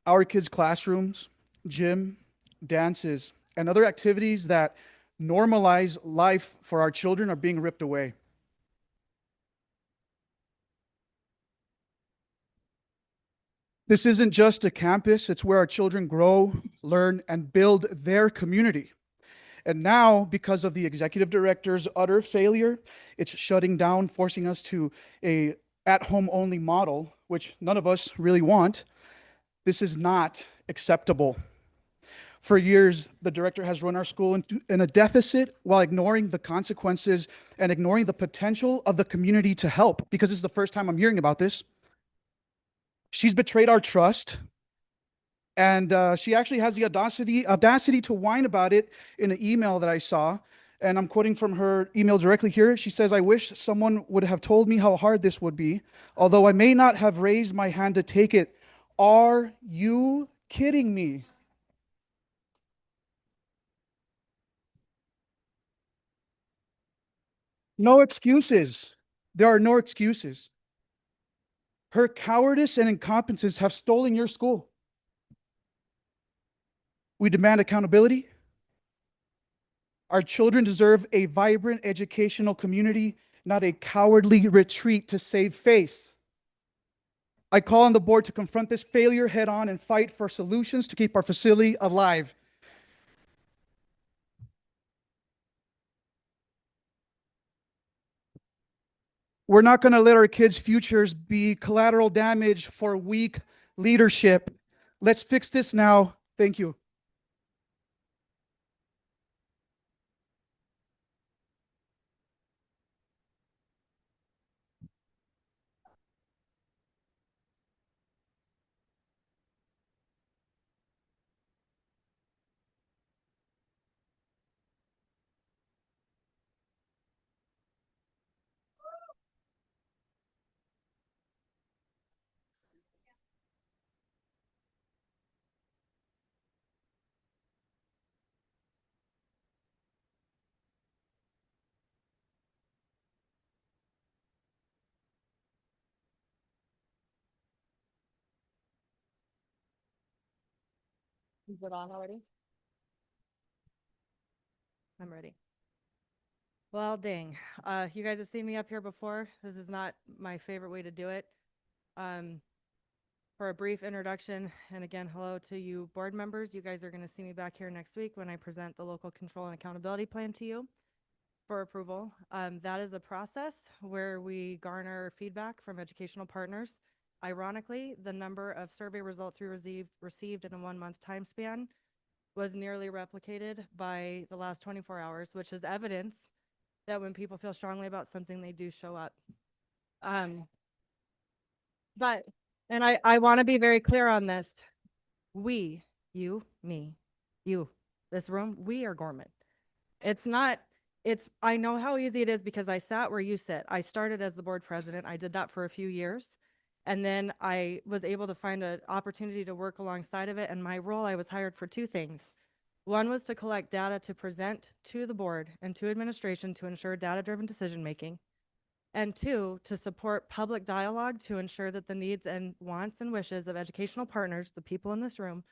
Our kids' classrooms, gym, dances, and other activities that normalize life for our children are being ripped away. This isn't just a campus, it's where our children grow, learn, and build their community. And now, because of the executive director's utter failure, it's shutting down, forcing us to a at-home only model, which none of us really want. This is not acceptable. For years, the director has run our school in a deficit while ignoring the consequences and ignoring the potential of the community to help, because this is the first time I'm hearing about this. She's betrayed our trust, and she actually has the audacity to whine about it in an email that I saw. And I'm quoting from her email directly here. She says, "I wish someone would have told me how hard this would be, although I may not have raised my hand to take it." Are you kidding me? No excuses. There are no excuses. Her cowardice and incompetence have stolen your school. We demand accountability. Our children deserve a vibrant educational community, not a cowardly retreat to save face. I call on the board to confront this failure head on and fight for solutions to keep our facility alive. We're not going to let our kids' futures be collateral damage for weak leadership. Let's fix this now. Thank you. Is it on already? I'm ready. Well, dang. You guys have seen me up here before. This is not my favorite way to do it. For a brief introduction, and again, hello to you board members. You guys are going to see me back here next week when I present the local control and accountability plan to you. for approval. That is a process where we garner feedback from educational partners. Ironically, the number of survey results we received in a 1-month time span was nearly replicated by the last 24 hours, which is evidence that when people feel strongly about something, they do show up. But, and I want to be very clear on this. We, you, me, you, this room, we are Gorman. It's not, I know how easy it is because I sat where you sit. I started as the board president. I did that for a few years. And then I was able to find an opportunity to work alongside of it. And my role, I was hired for 2 things. One was to collect data to present to the board and to administration to ensure data-driven decision-making. And 2, to support public dialogue to ensure that the needs and wants and wishes of educational partners, the people in this room,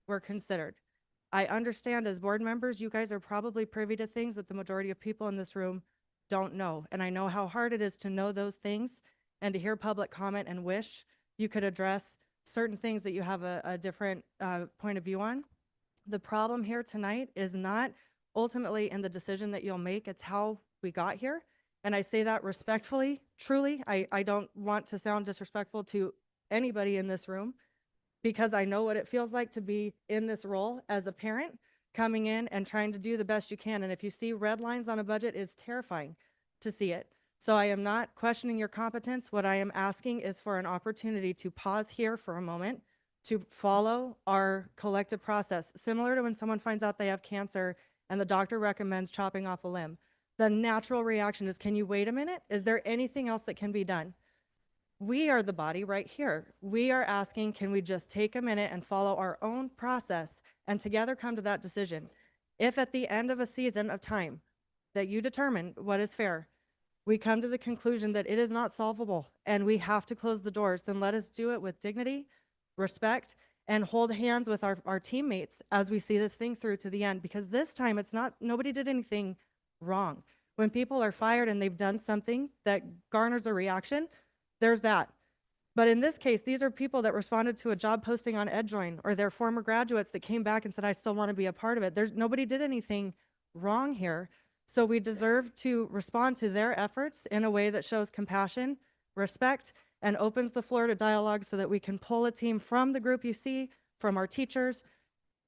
were considered. I understand as board members, you guys are probably privy to things that the majority of people in this room don't know. And I know how hard it is to know those things and to hear public comment and wish you could address certain things that you have a different point of view on. The problem here tonight is not ultimately in the decision that you'll make, it's how we got here. And I say that respectfully, truly. I don't want to sound disrespectful to anybody in this room, because I know what it feels like to be in this role as a parent, coming in and trying to do the best you can. And if you see red lines on a budget, it's terrifying to see it. So I am not questioning your competence. What I am asking is for an opportunity to pause here for a moment, to follow our collective process, similar to when someone finds out they have cancer and the doctor recommends chopping off a limb. The natural reaction is, can you wait a minute? Is there anything else that can be done? We are the body right here. We are asking, can we just take a minute and follow our own process and together come to that decision? If at the end of a season of time that you determine what is fair, we come to the conclusion that it is not solvable and we have to close the doors, then let us do it with dignity, respect, and hold hands with our teammates as we see this thing through to the end. Because this time it's not, nobody did anything wrong. When people are fired and they've done something that garners a reaction, there's that. But in this case, these are people that responded to a job posting on EdJoin, or they're former graduates that came back and said, I still want to be a part of it. Nobody did anything wrong here. So we deserve to respond to their efforts in a way that shows compassion, respect, and opens the floor to dialogue so that we can pull a team from the group you see, from our teachers,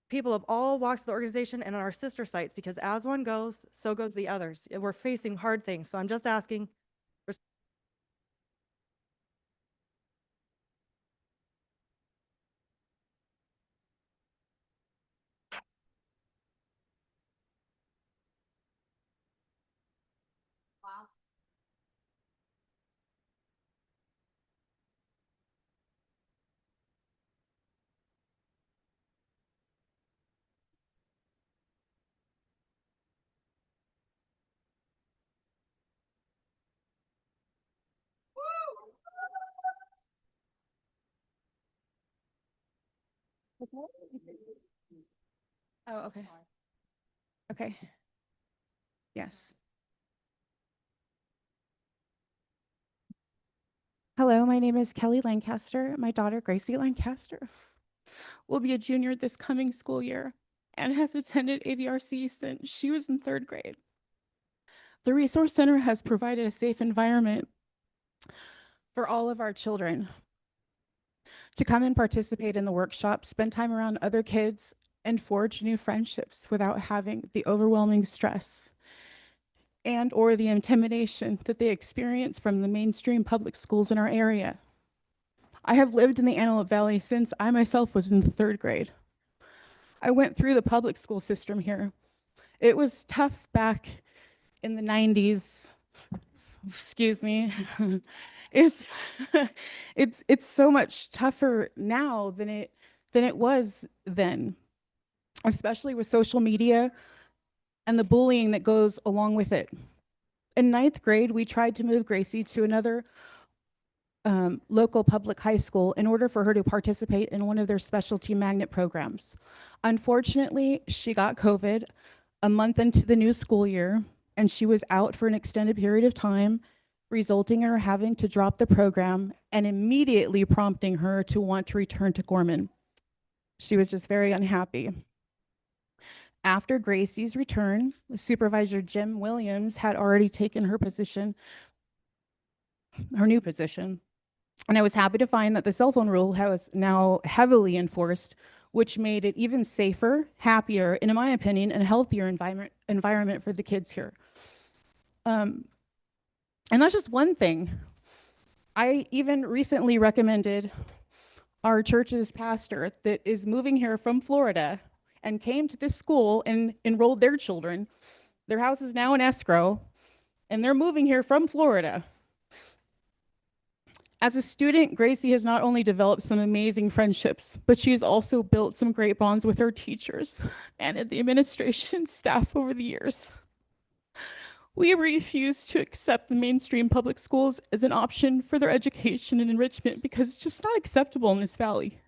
people of all walks of the organization, and our sister sites, because as one goes, so goes the others. We're facing hard things. So I'm just asking. Oh, okay. Okay. Yes. Hello, my name is Kelly Lancaster. My daughter, Gracie Lancaster, will be a junior this coming school year and has attended AVRC since she was in 3rd grade. The Resource Center has provided a safe environment for all of our children to come and participate in the workshop, spend time around other kids, and forge new friendships without having the overwhelming stress and or the intimidation that they experience from the mainstream public schools in our area. I have lived in the Antelope Valley since I myself was in the 3rd grade. I went through the public school system here. It was tough back in the 90s. Excuse me. it's so much tougher now than it was then, especially with social media and the bullying that goes along with it. In 9th grade, we tried to move Gracie to another local public high school in order for her to participate in one of their specialty magnet programs. Unfortunately, she got COVID a month into the new school year, and she was out for an extended period of time, resulting in her having to drop the program and immediately prompting her to want to return to Gorman. She was just very unhappy. After Gracie's return, Supervisor Jim Williams had already taken her position, her new position. And I was happy to find that the cell phone rule was now heavily enforced, which made it even safer, happier, and in my opinion, a healthier environment for the kids here. And that's just one thing. I even recently recommended our church's pastor that is moving here from Florida and came to this school and enrolled their children. Their house is now in escrow, and they're moving here from Florida. As a student, Gracie has not only developed some amazing friendships, but she has also built some great bonds with her teachers and the administration staff over the years. We refuse to accept the mainstream public schools as an option for their education and enrichment because it's just not acceptable in this valley.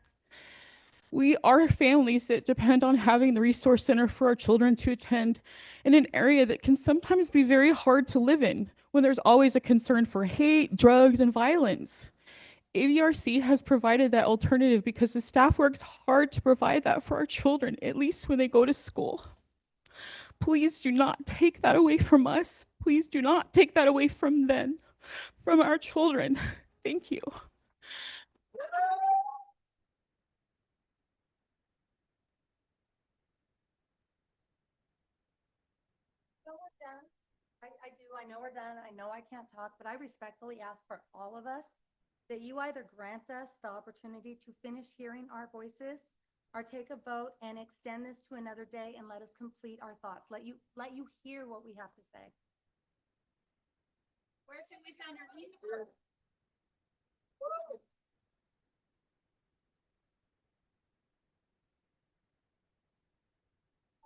We are families that depend on having the resource center for our children to attend in an area that can sometimes be very hard to live in when there's always a concern for hate, drugs, and violence. AVRC has provided that alternative because the staff works hard to provide that for our children, at least when they go to school. Please do not take that away from us. Please do not take that away from them, from our children. Thank you. I know we're done. I know I can't talk, but I respectfully ask for all of us that you either grant us the opportunity to finish hearing our voices or take a vote and extend this to another day and let us complete our thoughts. Let you hear what we have to say. Where should we send our email?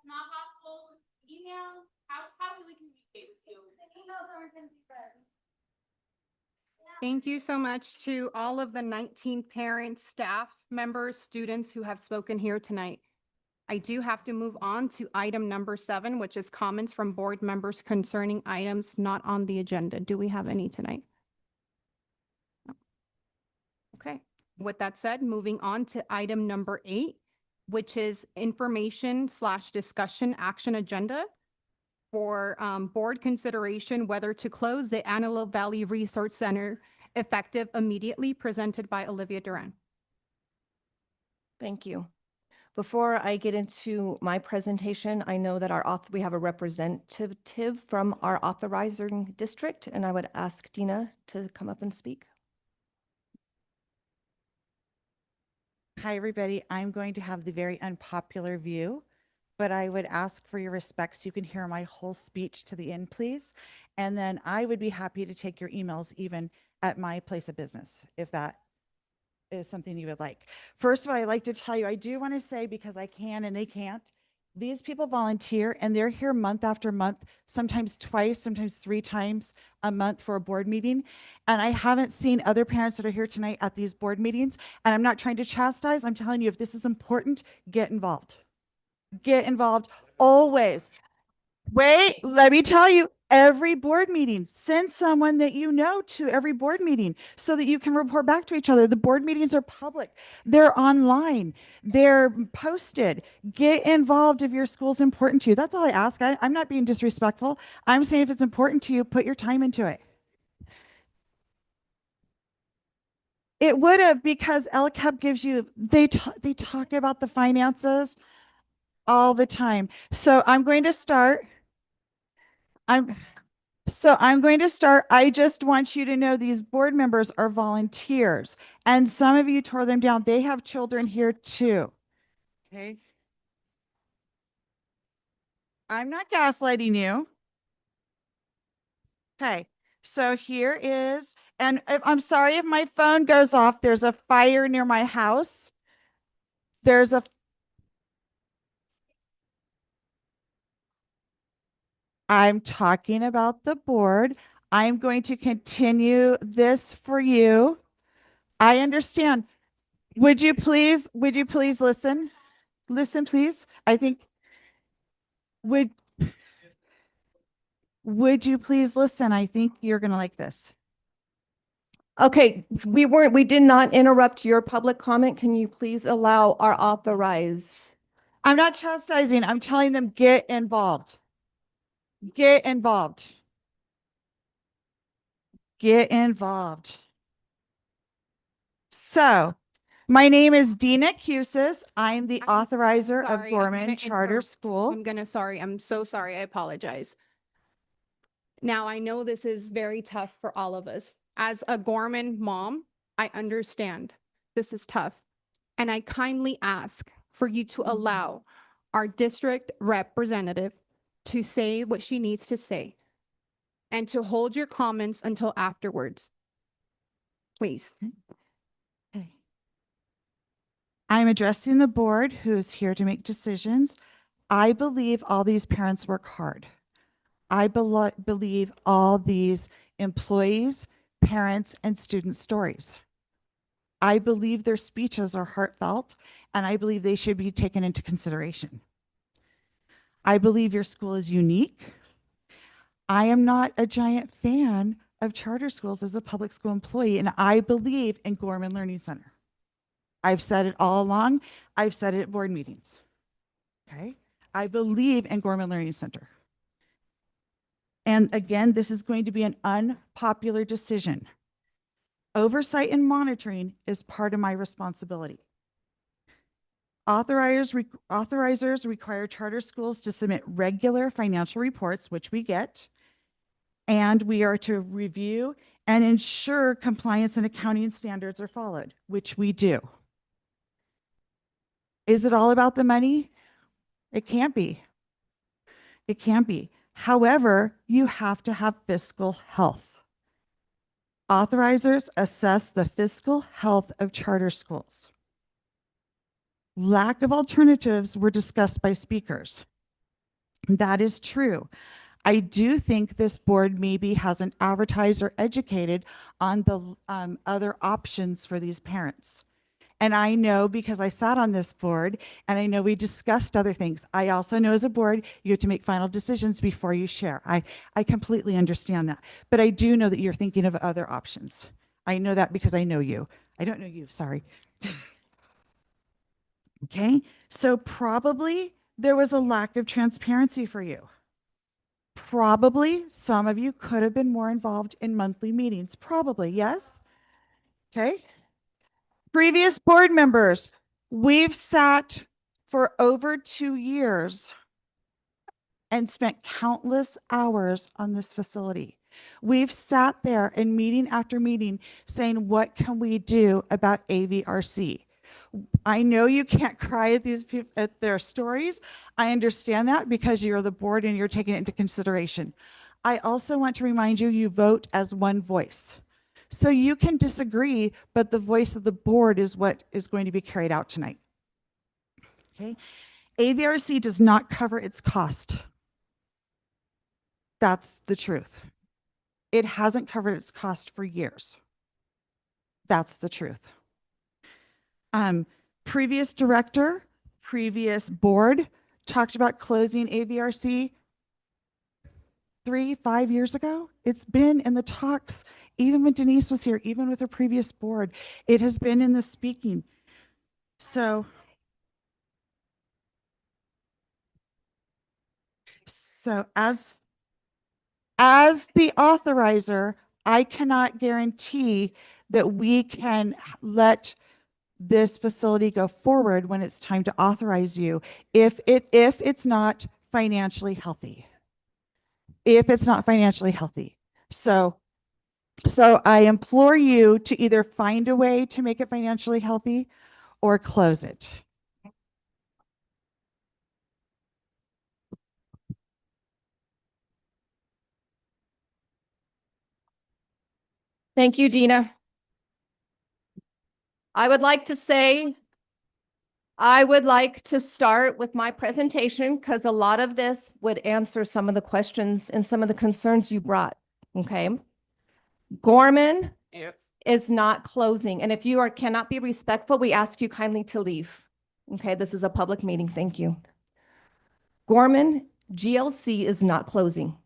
Not possible email? How do we communicate with you? The emails aren't going to be read. Thank you so much to all of the 19 parents, staff members, students who have spoken here tonight. I do have to move on to item number 7, which is comments from board members concerning items not on the agenda. Do we have any tonight? No. Okay. With that said, moving on to item number 8, which is information/discussion action agenda for board consideration whether to close the Antelope Valley Resource Center effective immediately, presented by Olivia Duran. Thank you. Before I get into my presentation, I know that we have a representative from our authorizing district, and I would ask Dina to come up and speak. Hi, everybody. I'm going to have the very unpopular view, but I would ask for your respect so you can hear my whole speech to the end, please. And then I would be happy to take your emails even at my place of business, if that is something you would like. First of all, I'd like to tell you, I do want to say, because I can and they can't, these people volunteer and they're here month after month, sometimes twice, sometimes 3 times a month for a board meeting. And I haven't seen other parents that are here tonight at these board meetings. And I'm not trying to chastise. I'm telling you, if this is important, get involved. Get involved always. Wait, let me tell you, every board meeting, send someone that you know to every board meeting so that you can report back to each other. The board meetings are public. They're online. They're posted. Get involved if your school's important to you. That's all I ask. I'm not being disrespectful. I'm saying if it's important to you, put your time into it. It would have, because LCAP gives you, they talk about the finances all the time. So I'm going to start. I'm going to start. I just want you to know these board members are volunteers, and some of you tore them down. They have children here too. Okay. I'm not gaslighting you. Okay. So here is, and I'm sorry if my phone goes off. There's a fire near my house. I'm talking about the board. I'm going to continue this for you. I understand. Would you please listen? Listen, please. I think, would you please listen? I think you're going to like this. Okay, we did not interrupt your public comment. Can you please allow our authorized I'm not chastising. I'm telling them get involved. Get involved. Get involved. So, my name is Dina Cusis. I'm the authorizer of Sorry, I'm Gorman gonna Charter interrupt. School. I'm so sorry. I apologize. Now, I know this is very tough for all of us. As a Gorman mom, I understand this is tough. And I kindly ask for you to allow our district representative to say what she needs to say and to hold your comments until afterwards. Please. I'm addressing the board who is here to make decisions. I believe all these parents work hard. I believe all these employees, parents, and student stories. I believe their speeches are heartfelt, and I believe they should be taken into consideration. I believe your school is unique. I am not a giant fan of charter schools as a public school employee, and I believe in Gorman Learning Center. I've said it all along. I've said it at board meetings. Okay? I believe in Gorman Learning Center. And again, this is going to be an unpopular decision. Oversight and monitoring is part of my responsibility. Authorizers require charter schools to submit regular financial reports, which we get, and we are to review and ensure compliance and accounting standards are followed, which we do. Is it all about the money? It can't be. It can't be. However, you have to have fiscal health. Authorizers assess the fiscal health of charter schools. Lack of alternatives were discussed by speakers. That is true. I do think this board maybe hasn't advertised or educated on the other options for these parents. And I know because I sat on this board and I know we discussed other things. I also know as a board, you have to make final decisions before you share. I completely understand that. But I do know that you're thinking of other options. I know that because I know you. I don't know you, sorry. Okay, so probably there was a lack of transparency for you. Probably some of you could have been more involved in monthly meetings. Probably, yes? Okay. Previous board members, we've sat for over 2 years and spent countless hours on this facility. We've sat there in meeting after meeting saying, what can we do about AVRC? I know you can't cry at these people at their stories. I understand that because you're the board and you're taking it into consideration. I also want to remind you, you vote as one voice. So you can disagree, but the voice of the board is what is going to be carried out tonight. Okay. AVRC does not cover its cost. That's the truth. It hasn't covered its cost for years. That's the truth. Previous director, previous board talked about closing AVRC 3-5 years ago. It's been in the talks, even when Denise was here, even with her previous board. It has been in the speaking. So as the authorizer, I cannot guarantee that we can let this facility go forward when it's time to authorize you if it's not financially healthy. If it's not financially healthy. So I implore you to either find a way to make it financially healthy or close it. Thank you, Dina. I would like to start with my presentation because a lot of this would answer some of the questions and some of the concerns you brought, okay? Gorman is not closing. And if you cannot be respectful, we ask you kindly to leave. Okay, this is a public meeting. Thank you. Gorman GLC is not closing.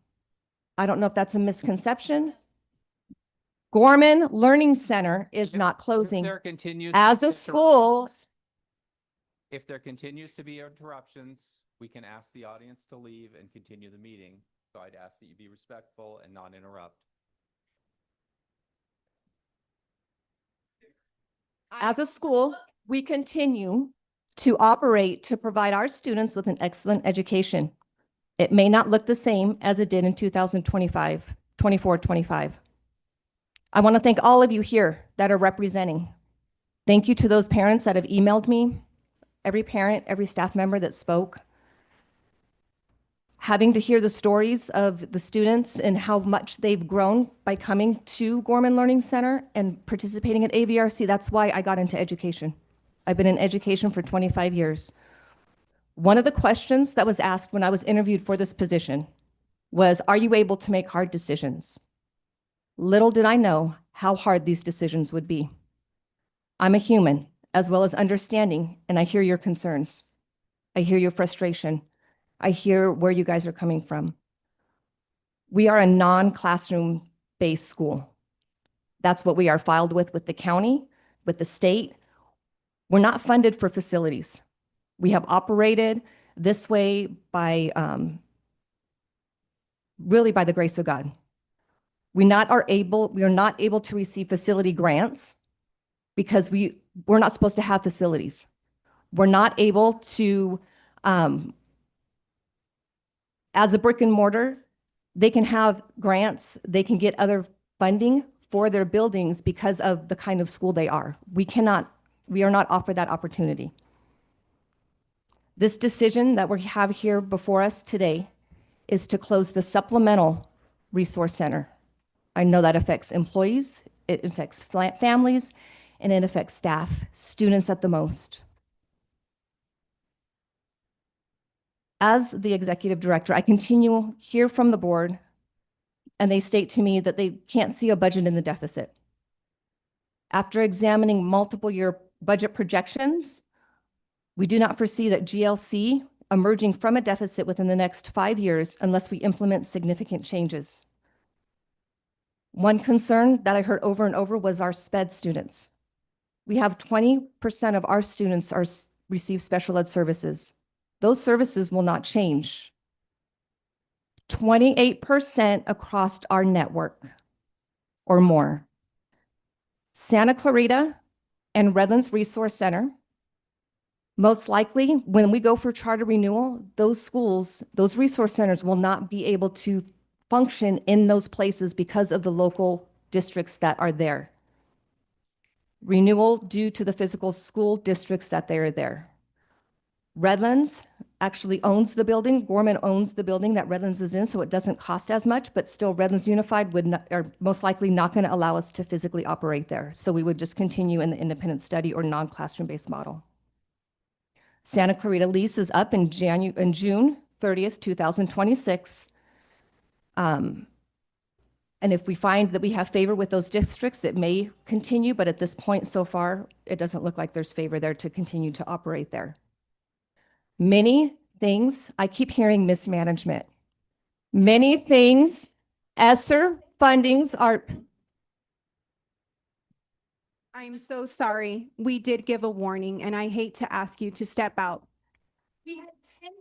I don't know if that's a misconception. Gorman Learning Center is not closing. As a school, If there continues to be interruptions, we can ask the audience to leave and continue the meeting. So I'd ask that you be respectful and not interrupt. As a school, we continue to operate to provide our students with an excellent education. It may not look the same as it did in 2025, 24-25. I want to thank all of you here that are representing. Thank you to those parents that have emailed me, every parent, every staff member that spoke. Having to hear the stories of the students and how much they've grown by coming to Gorman Learning Center and participating at AVRC, that's why I got into education. I've been in education for 25 years. One of the questions that was asked when I was interviewed for this position was, are you able to make hard decisions? Little did I know how hard these decisions would be. I'm a human, as well as understanding, and I hear your concerns. I hear your frustration. I hear where you guys are coming from. We are a non-classroom based school. That's what we are filed with the county, with the state. We're not funded for facilities. We have operated this way by, really by the grace of God. We are not able to receive facility grants because we're not supposed to have facilities. We're not able to, as a brick and mortar, they can have grants, they can get other funding for their buildings because of the kind of school they are. We are not offered that opportunity. This decision that we have here before us today is to close the supplemental resource center. I know that affects employees, it affects families, and it affects staff, students at the most. As the executive director, I continue hear from the board, and they state to me that they can't see a budget in the deficit. After examining multiple year budget projections, we do not foresee that GLC emerging from a deficit within the next 5 years unless we implement significant changes. One concern that I heard over and over was our SPED students. We have 20% of our students receive special ed services. Those services will not change. 28% across our network or more. Santa Clarita and Redlands Resource Center, most likely when we go for charter renewal, those schools, those resource centers will not be able to function in those places because of the local districts that are there. Renewal due to the physical school districts that they are there. Redlands actually owns the building. Gorman owns the building that Redlands is in, so it doesn't cost as much, but still Redlands Unified are most likely not going to allow us to physically operate there. So we would just continue in the independent study or non-classroom based model. Santa Clarita lease is up in June 30th, 2026. And if we find that we have favor with those districts, it may continue, but at this point so far, it doesn't look like there's favor there to continue to operate there. Many things, I keep hearing mismanagement. Many things, ESSER fundings are. I'm so sorry. We did give a warning, and I hate to ask you to step out.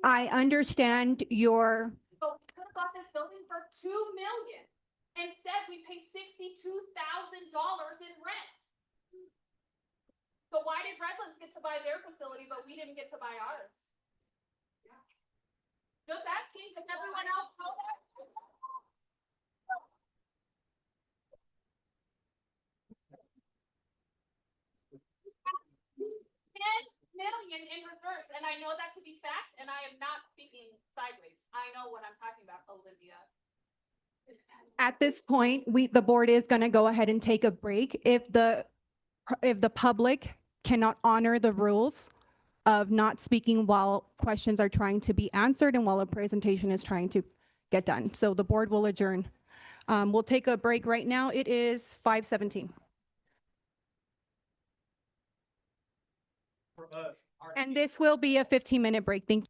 I understand your. So we could have got this building for $2 million. Instead, we pay $62,000 in rent. So why did Redlands get to buy their facility, but we didn't get to buy ours? Just asking, does everyone else know that? $10 million in reserves, and I know that to be fact, and I am not speaking sideways. I know what I'm talking about, Olivia. At this point, the board is going to go ahead and take a break. If the public cannot honor the rules of not speaking while questions are trying to be answered and while a presentation is trying to get done. So the board will adjourn. We'll take a break right now. It is 5:17. And this will be a 15-minute break. Thank you.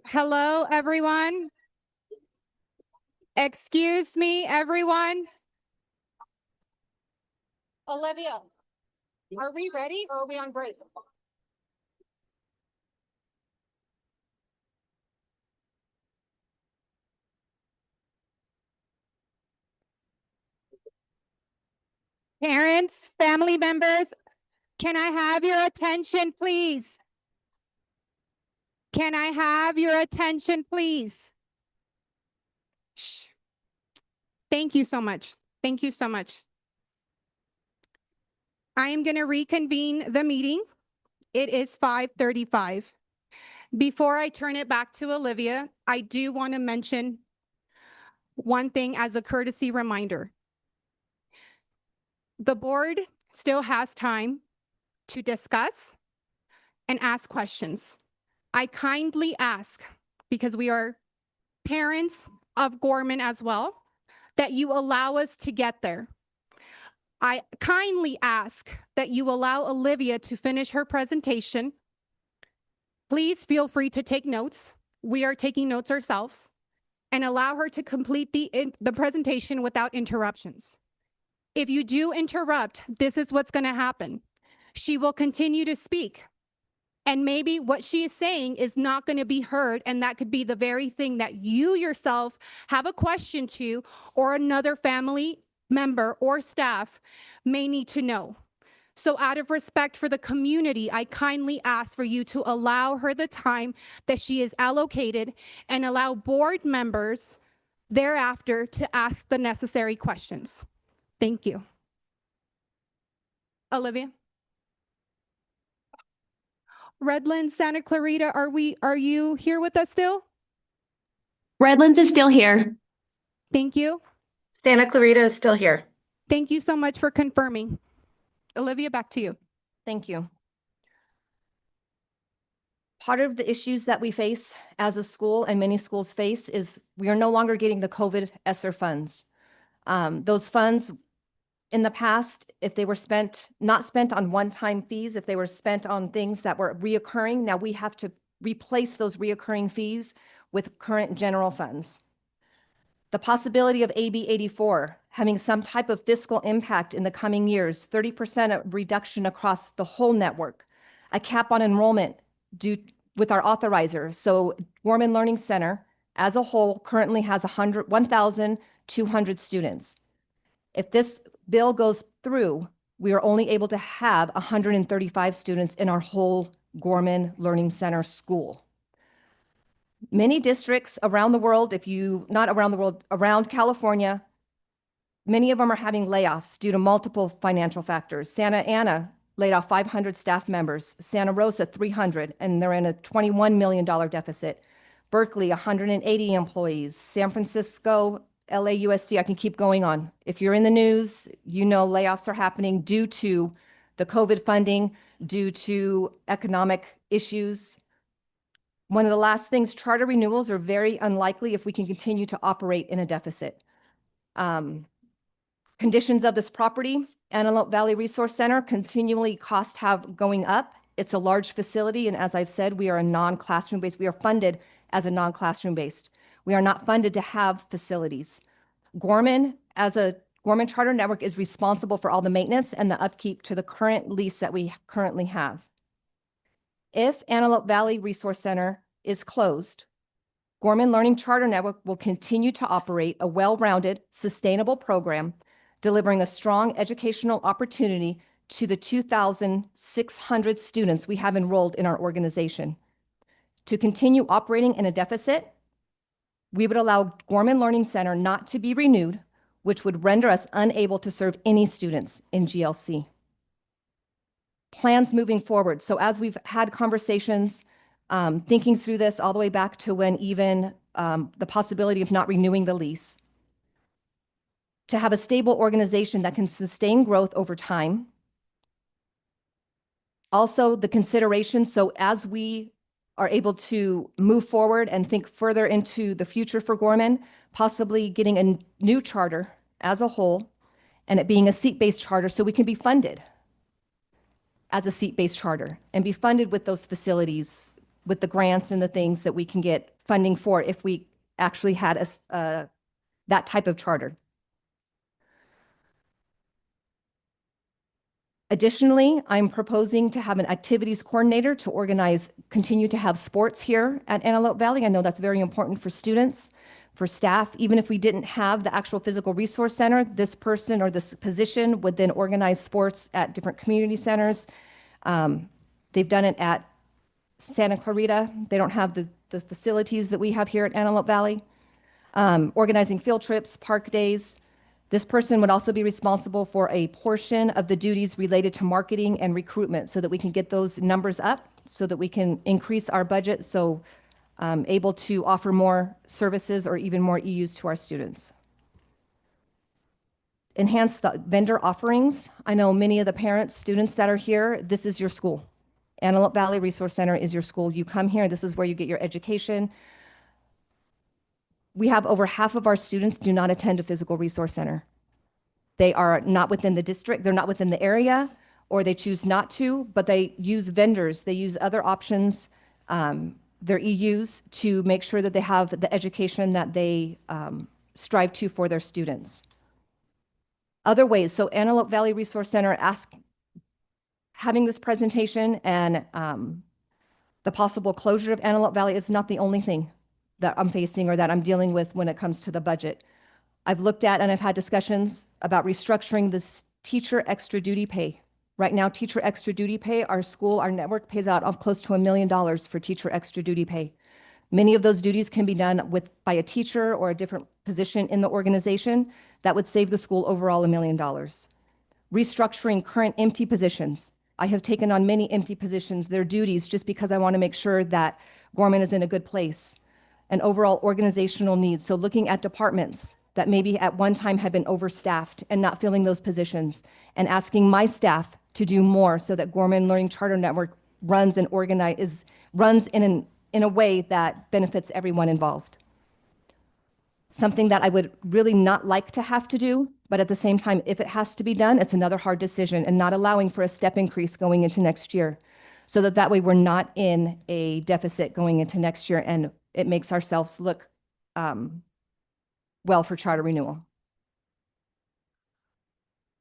Hello, everyone. Excuse me, everyone. Olivia, are we ready or are we on break? Parents, family members, can I have your attention, please? Can I have your attention, please? Shh. Thank you so much. Thank you so much. I am going to reconvene the meeting. It is 5:35. Before I turn it back to Olivia, I do want to mention one thing as a courtesy reminder. The board still has time to discuss and ask questions. I kindly ask, because we are parents of Gorman as well, that you allow us to get there. I kindly ask that you allow Olivia to finish her presentation. Please feel free to take notes. We are taking notes ourselves, and allow her to complete the presentation without interruptions. If you do interrupt, this is what's going to happen. She will continue to speak, and maybe what she is saying is not going to be heard, and that could be the very thing that you yourself have a question to, or another family member or staff may need to know. So out of respect for the community, I kindly ask for you to allow her the time that she is allocated and allow board members thereafter to ask the necessary questions. Thank you. Olivia? Redlands, Santa Clarita, are you here with us still? Redlands is still here. Thank you. Santa Clarita is still here. Thank you so much for confirming. Olivia, back to you. Thank you. Part of the issues that we face as a school and many schools face is we are no longer getting the COVID ESSER funds. Those funds in the past, if they were not spent on one-time fees, if they were spent on things that were reoccurring, now we have to replace those reoccurring fees with current general funds. The possibility of AB 84 having some type of fiscal impact in the coming years, 30% reduction across the whole network, a cap on enrollment due with our authorizer. So Gorman Learning Center as a whole currently has 1,200 students. If this bill goes through, we are only able to have 135 students in our whole Gorman Learning Center school. Many districts around the world, not around the world, around California, many of them are having layoffs due to multiple financial factors. Santa Ana laid off 500 staff members, Santa Rosa 300, and they're in a $21 million deficit. Berkeley, 180 employees. San Francisco, LAUSD, I can keep going on. If you're in the news, you know layoffs are happening due to the COVID funding, due to economic issues. One of the last things, charter renewals are very unlikely if we can continue to operate in a deficit. Conditions of this property, Antelope Valley Resource Center, continually costs have going up. It's a large facility, and as I've said, we are a non-classroom based. We are funded as a non-classroom based. We are not funded to have facilities. Gorman, as a Gorman Charter Network, is responsible for all the maintenance and the upkeep to the current lease that we currently have. If Antelope Valley Resource Center is closed, Gorman Learning Charter Network will continue to operate a well-rounded, sustainable program, delivering a strong educational opportunity to the 2,600 students we have enrolled in our organization. To continue operating in a deficit, we would allow Gorman Learning Center not to be renewed, which would render us unable to serve any students in GLC. Plans moving forward. So as we've had conversations, thinking through this all the way back to when even the possibility of not renewing the lease, to have a stable organization that can sustain growth over time. Also, the consideration, so as we are able to move forward and think further into the future for Gorman, possibly getting a new charter as a whole, and it being a seat-based charter so we can be funded. as a seat-based charter and be funded with those facilities, with the grants and the things that we can get funding for if we actually had that type of charter. Additionally, I'm proposing to have an activities coordinator to continue to have sports here at Antelope Valley. I know that's very important for students, for staff. Even if we didn't have the actual physical resource center, this person or this position would then organize sports at different community centers. They've done it at Santa Clarita. They don't have the facilities that we have here at Antelope Valley. Organizing field trips, park days. This person would also be responsible for a portion of the duties related to marketing and recruitment so that we can get those numbers up, so that we can increase our budget, so able to offer more services or even more EUs to our students. Enhance the vendor offerings. I know many of the parents, students that are here, this is your school. Antelope Valley Resource Center is your school. You come here, this is where you get your education. We have over half of our students do not attend a physical resource center. They are not within the district, they're not within the area, or they choose not to, but they use vendors, they use other options, their EUs, to make sure that they have the education that they strive to for their students. Other ways, so Antelope Valley Resource Center having this presentation and the possible closure of Antelope Valley is not the only thing that I'm facing or that I'm dealing with when it comes to the budget. I've looked at and I've had discussions about restructuring this teacher extra duty pay. Right now, teacher extra duty pay, our school, our network pays out close to $1 million for teacher extra duty pay. Many of those duties can be done by a teacher or a different position in the organization. That would save the school overall $1 million. Restructuring current empty positions. I have taken on many empty positions, their duties, just because I want to make sure that Gorman is in a good place. And overall organizational needs. So looking at departments that maybe at one time had been overstaffed and not filling those positions, and asking my staff to do more so that Gorman Learning Charter Network runs and runs in a way that benefits everyone involved. Something that I would really not like to have to do, but at the same time, if it has to be done, it's another hard decision, and not allowing for a step increase going into next year, so that way we're not in a deficit going into next year, and it makes ourselves look well for charter renewal.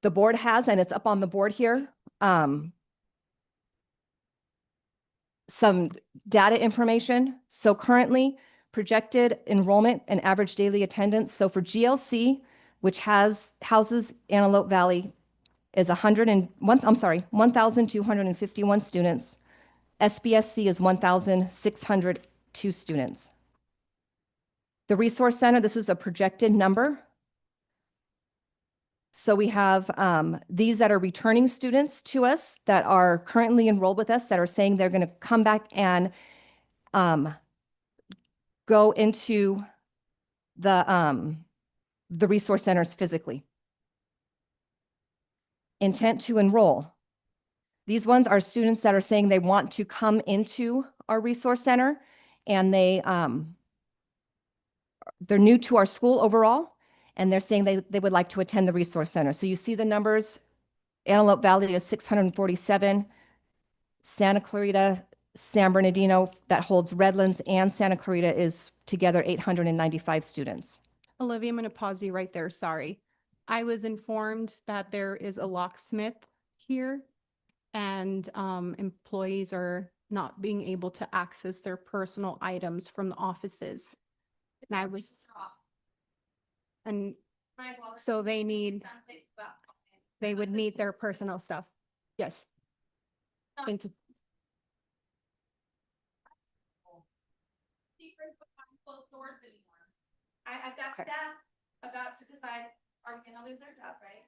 The board has, and it's up on the board here, some data information. So currently, projected enrollment and average daily attendance. So for GLC, which houses Antelope Valley, is 1,251 students. SBSC is 1,602 students. The Resource Center, this is a projected number. So we have these that are returning students to us that are currently enrolled with us that are saying they're going to come back and go into the resource centers physically. Intent to enroll. These ones are students that are saying they want to come into our resource center, and they're new to our school overall, and they're saying they would like to attend the resource center. So you see the numbers. Antelope Valley is 647. Santa Clarita, San Bernardino, that holds Redlands and Santa Clarita, is together 895 students. Olivia, I'm going to pause you right there. Sorry. I was informed that there is a locksmith here, and employees are not being able to access their personal items from the offices. And so they would need their personal stuff. Yes. Thank you. I've got staff about to decide, are we going to lose our job, right?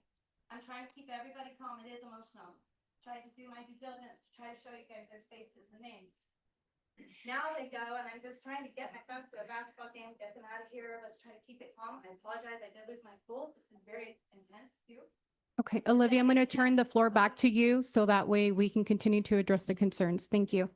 I'm trying to keep everybody calm. It is emotional. Try to do my due diligence to try to show you guys their faces and names. Now they go, and I'm just trying to get my folks to a basketball game, get them out of here. Let's try to keep it calm. I apologize. I did lose my cool. This is very intense too. Okay, Olivia, I'm going to turn the floor back to you so that way we can continue to address the concerns. Thank you.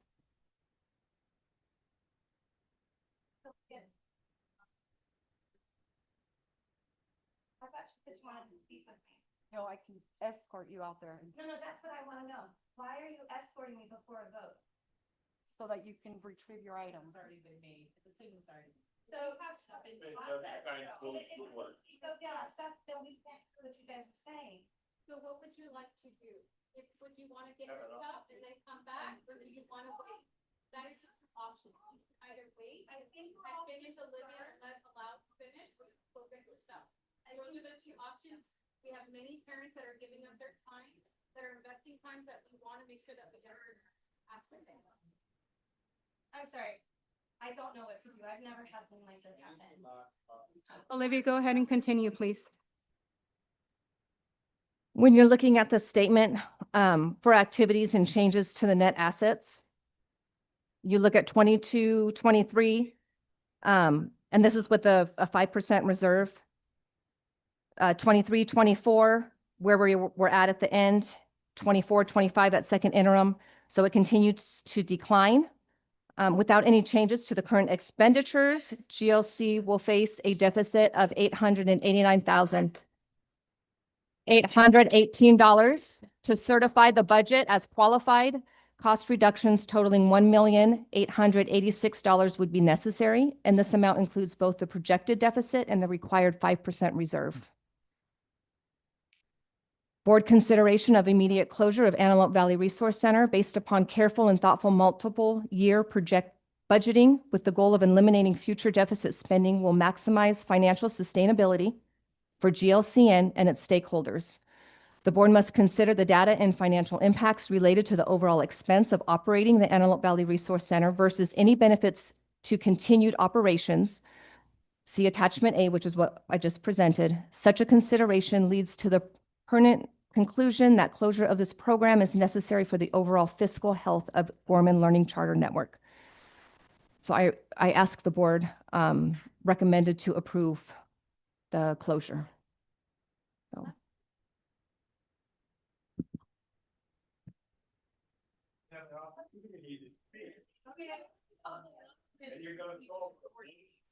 No, I can escort you out there No, that's what I want to know. Why are you escorting me before a vote? so that you can retrieve your items. So have stuff in process. If we go down stuff, then we can't do what you guys are saying. So what would you like to do? Would you want to get your stuff and then come back, or do you want to wait? That is just an option. You can either wait, I think, and finish Olivia and let allow to finish, or go get your stuff. And those are the two options. We have many parents that are giving up their time, that are investing time, that we want to make sure that we get after them. I'm sorry. I don't know what to do. I've never had something like this happen. Olivia, go ahead and continue, please. When you're looking at the statement for activities and changes to the net assets, you look at 22, 23, and this is with a 5% reserve. 23, 24, where we're at the end, 24, 25 at second interim. So it continues to decline. Without any changes to the current expenditures, GLC will face a deficit of $889,818 to certify the budget as qualified. Cost reductions totaling $1,886 would be necessary, and this amount includes both the projected deficit and the required 5% reserve. Board consideration of immediate closure of Antelope Valley Resource Center based upon careful and thoughtful multiple year project budgeting with the goal of eliminating future deficit spending will maximize financial sustainability for GLCN and its stakeholders. The board must consider the data and financial impacts related to the overall expense of operating the Antelope Valley Resource Center versus any benefits to continued operations. See attachment A, which is what I just presented. Such a consideration leads to the pertinent conclusion that closure of this program is necessary for the overall fiscal health of Gorman Learning Charter Network. So I ask the board recommended to approve the closure. So.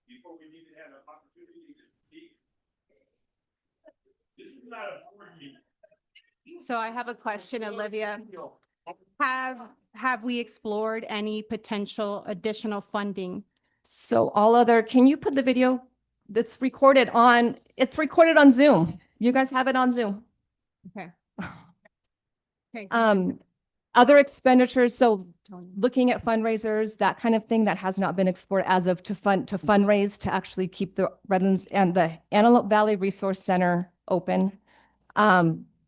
Before we need to have an opportunity to speak. This is not a board meeting. So I have a question, Olivia. Have we explored any potential additional funding? So can you put the video that's recorded on, it's recorded on Zoom. You guys have it on Zoom. Okay. Okay. Other expenditures, so looking at fundraisers, that kind of thing that has not been explored as of to fundraise to actually keep the Redlands and the Antelope Valley Resource Center open.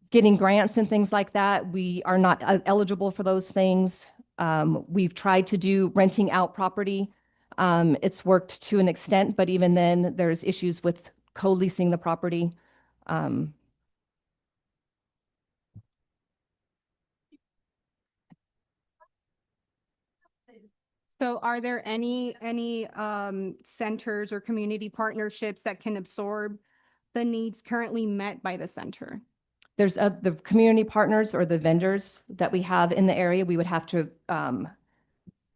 Getting grants and things like that, we are not eligible for those things. We've tried to do renting out property. It's worked to an extent, but even then there's issues with co-leasing the property. So are there any centers or community partnerships that can absorb the needs currently met by the center? There's the community partners or the vendors that we have in the area. We would have to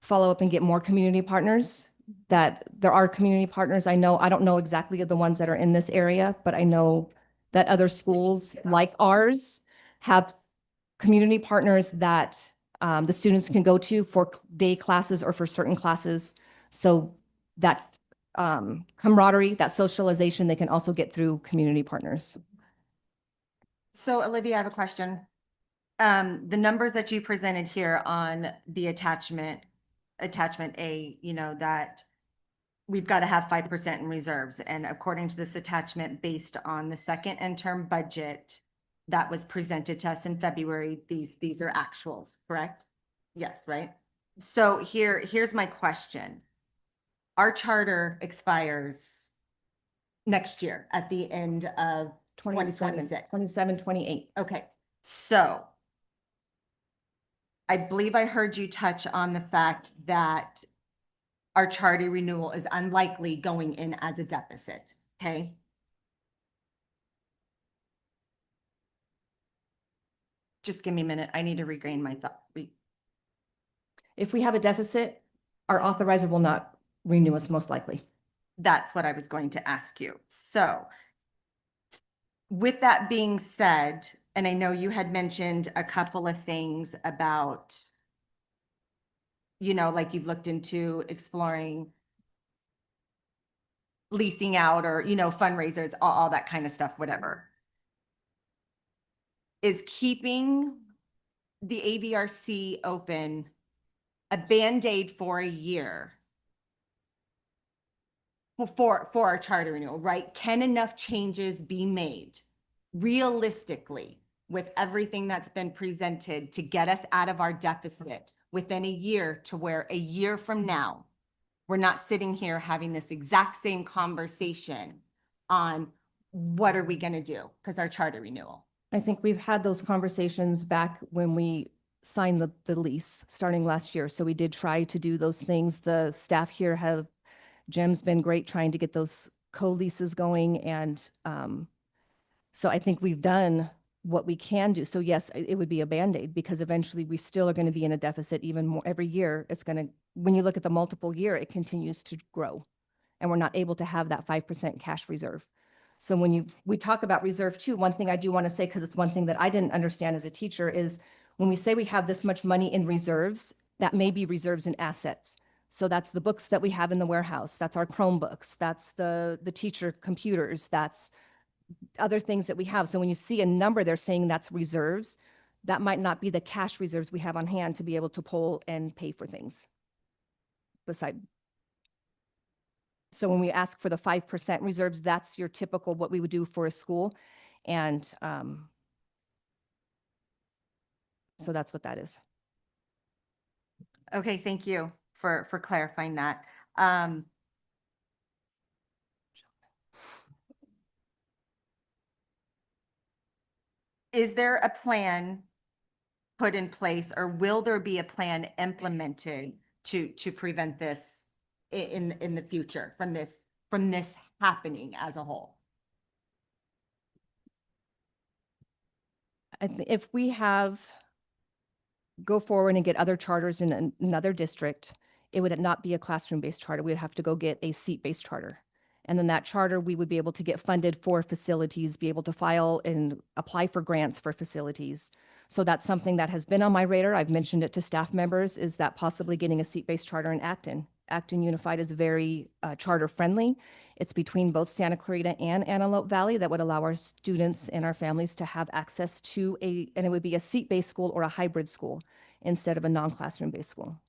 follow up and get more community partners. That there are community partners. I don't know exactly the ones that are in this area, but I know that other schools like ours have community partners that the students can go to for day classes or for certain classes. So that camaraderie, that socialization, they can also get through community partners. So Olivia, I have a question. The numbers that you presented here on the attachment A, that we've got to have 5% in reserves. And according to this attachment, based on the second interim budget that was presented to us in February, these are actuals, correct? Yes, right? So here's my question. Our charter expires next year at the end of 2026. 27, 28. Okay, so I believe I heard you touch on the fact that our charter renewal is unlikely going in as a deficit, okay? Just give me a minute. I need to regain my thought. If we have a deficit, our authorizer will not renew us most likely. That's what I was going to ask you. So With that being said, and I know you had mentioned a couple of things about, like you've looked into exploring leasing out or, fundraisers, all that kind of stuff, whatever. Is keeping the AVRC open a Band-Aid for a year for our charter renewal, right? Can enough changes be made realistically with everything that's been presented to get us out of our deficit within a year, to where a year from now, we're not sitting here having this exact same conversation on what are we going to do because our charter renewal? I think we've had those conversations back when we signed the lease starting last year. So we did try to do those things. The staff here have, Jim's been great trying to get those co-leases going. And so I think we've done what we can do. So yes, it would be a Band-Aid because eventually we still are going to be in a deficit even more every year. It's going to, when you look at the multiple year, it continues to grow. And we're not able to have that 5% cash reserve. So when we talk about reserve too, one thing I do want to say, because it's one thing that I didn't understand as a teacher, is when we say we have this much money in reserves, that may be reserves in assets. So that's the books that we have in the warehouse. That's our Chromebooks. That's the teacher computers. That's other things that we have. So when you see a number there saying that's reserves, that might not be the cash reserves we have on hand to be able to pull and pay for things. So when we ask for the 5% reserves, that's your typical what we would do for a school. And so that's what that is. Okay, thank you for clarifying that. Is there a plan put in place, or will there be a plan implemented to prevent this in the future from this happening as a whole? If we go forward and get other charters in another district, it would not be a classroom-based charter. We'd have to go get a seat-based charter. And then that charter, we would be able to get funded for facilities, be able to file and apply for grants for facilities. So that's something that has been on my radar. I've mentioned it to staff members, is that possibly getting a seat-based charter in Acton. Acton Unified is very charter-friendly. It's between both Santa Clarita and Antelope Valley that would allow our students and our families to have access to and it would be a seat-based school or a hybrid school instead of a non-classroom-based school.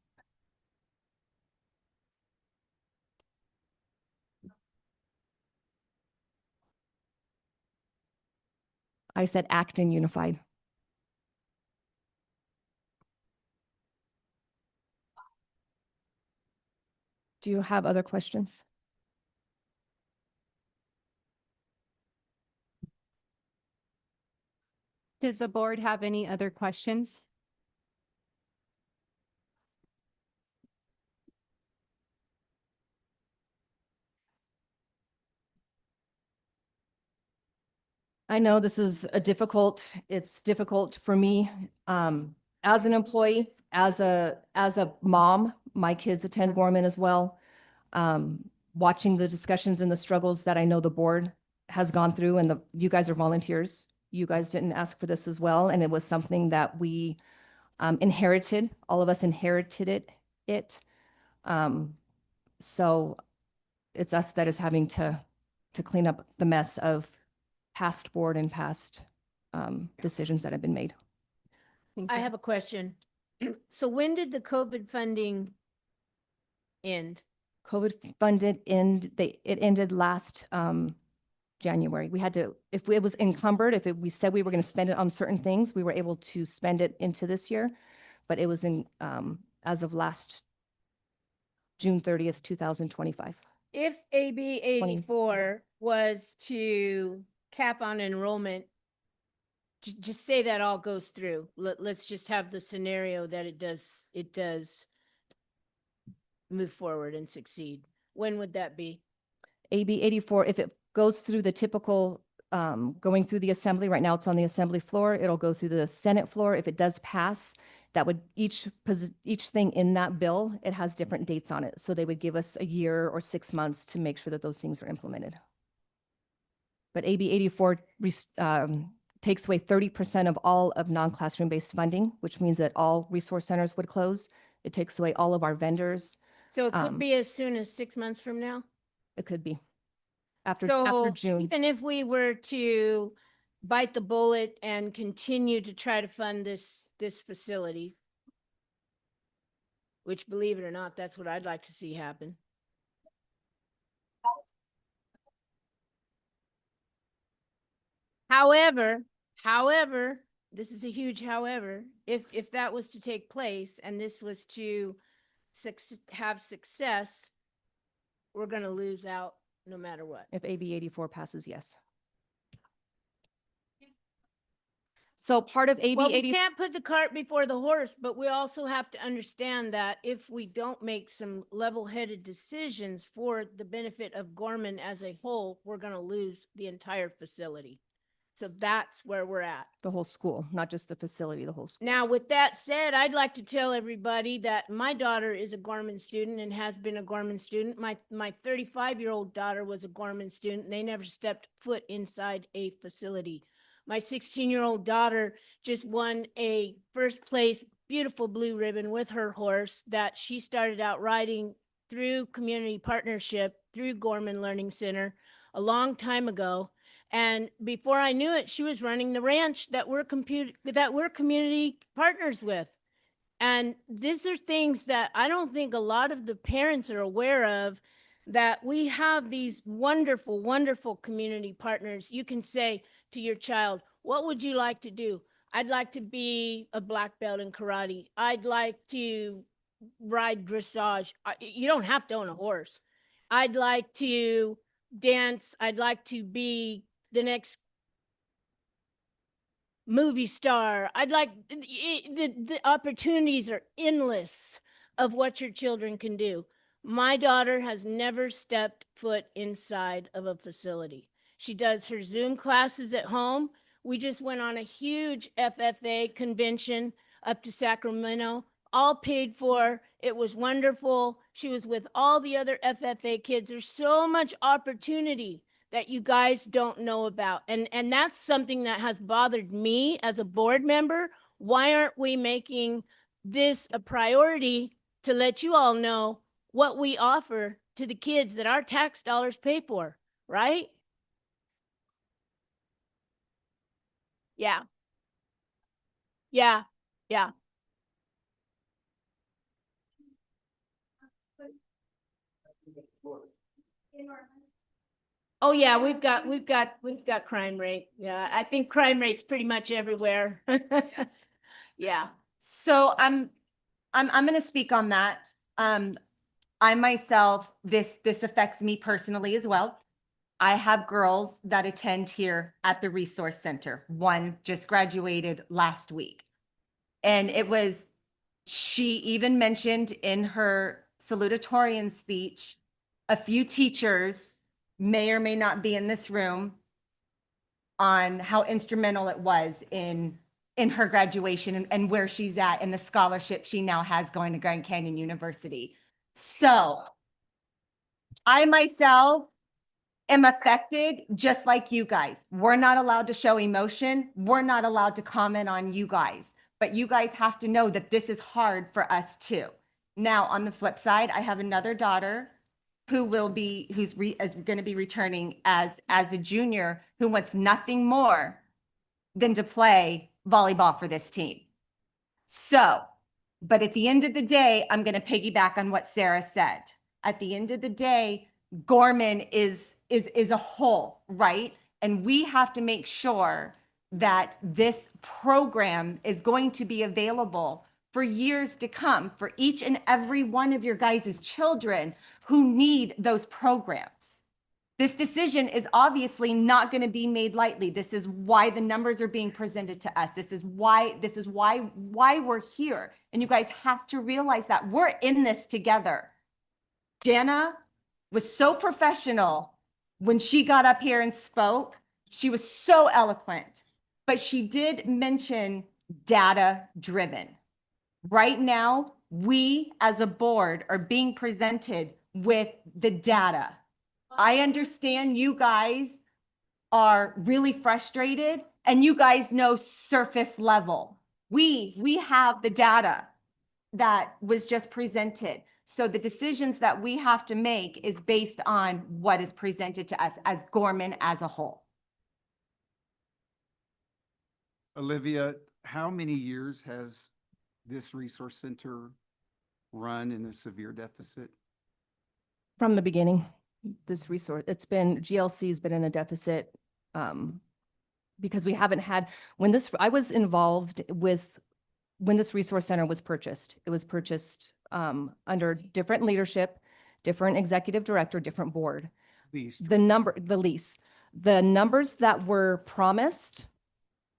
I said Acton Unified. Do you have other questions? Does the board have any other questions? I know this is it's difficult for me as an employee, as a mom. My kids attend Gorman as well. Watching the discussions and the struggles that I know the board has gone through, and you guys are volunteers. You guys didn't ask for this as well, and it was something that we inherited. All of us inherited it. So it's us that is having to clean up the mess of past board and past decisions that have been made. I have a question. So when did the COVID funding end? COVID funded it ended last January. We had to, if it was encumbered, we said we were going to spend it on certain things, we were able to spend it into this year, but it was as of last June 30th, 2025. If AB 84 was to cap on enrollment, just say that all goes through. Let's just have the scenario that it does move forward and succeed. When would that be? AB 84, if it goes through the typical, going through the assembly, right now it's on the assembly floor, it'll go through the Senate floor. If it does pass, that would each thing in that bill, it has different dates on it. So they would give us a year or 6 months to make sure that those things are implemented. But AB 84 takes away 30% of all of non-classroom based funding, which means that all resource centers would close. It takes away all of our vendors. So it could be as soon as 6 months from now? It could be after So June. even if we were to bite the bullet and continue to try to fund this facility, which, believe it or not, that's what I'd like to see happen. However, this is a huge however, if that was to take place and this was to have success, we're going to lose out no matter what. If AB 84 passes, yes. So part of AB Well, we 80, can't put the cart before the horse, but we also have to understand that if we don't make some level-headed decisions for the benefit of Gorman as a whole, we're going to lose the entire facility. So that's where we're at. the whole school, not just the facility, the whole school. Now, with that said, I'd like to tell everybody that my daughter is a Gorman student and has been a Gorman student. My 35-year-old daughter was a Gorman student, and they never stepped foot inside a facility. My 16-year-old daughter just won a first place beautiful blue ribbon with her horse that she started out riding through community partnership through Gorman Learning Center a long time ago. And before I knew it, she was running the ranch that we're community partners with. And these are things that I don't think a lot of the parents are aware of, that we have these wonderful, wonderful community partners. You can say to your child, what would you like to do? I'd like to be a black belt in karate. I'd like to ride dressage. You don't have to own a horse. I'd like to dance. I'd like to be the next movie star. I'd like the opportunities are endless of what your children can do. My daughter has never stepped foot inside of a facility. She does her Zoom classes at home. We just went on a huge FFA convention up to Sacramento, all paid for. It was wonderful. She was with all the other FFA kids. There's so much opportunity that you guys don't know about. And that's something that has bothered me as a board member. Why aren't we making this a priority to let you all know what we offer to the kids that our tax dollars pay for, right? Yeah. Yeah. Yeah. Oh yeah, we've got crime rate. Yeah, I think crime rate's pretty much everywhere. Yeah. So I'm going to speak on that. I myself, this affects me personally as well. I have girls that attend here at the Resource Center. One just graduated last week. And she even mentioned in her salutatorian speech, a few teachers may or may not be in this room on how instrumental it was in her graduation and where she's at and the scholarship she now has going to Grand Canyon University. So I myself am affected just like you guys. We're not allowed to show emotion. We're not allowed to comment on you guys, but you guys have to know that this is hard for us too. Now, on the flip side, I have another daughter who's going to be returning as a junior, who wants nothing more than to play volleyball for this team. So, but at the end of the day, I'm going to piggyback on what Sarah said. At the end of the day, Gorman is a whole, right? And we have to make sure that this program is going to be available for years to come for each and every one of your guys' children who need those programs. This decision is obviously not going to be made lightly. This is why the numbers are being presented to us. This is why we're here. And you guys have to realize that we're in this together. Jana was so professional when she got up here and spoke. She was so eloquent, but she did mention data driven. Right now, we as a board are being presented with the data. I understand you guys are really frustrated and you guys know surface level. We have the data that was just presented. So the decisions that we have to make is based on what is presented to us as Gorman as a whole. Olivia, how many years has this resource center run in a severe deficit? From the beginning, this resource, GLC has been in a deficit because we haven't had, I was involved with when this resource center was purchased. It was purchased under different leadership, different executive director, different board. The lease. The numbers that were promised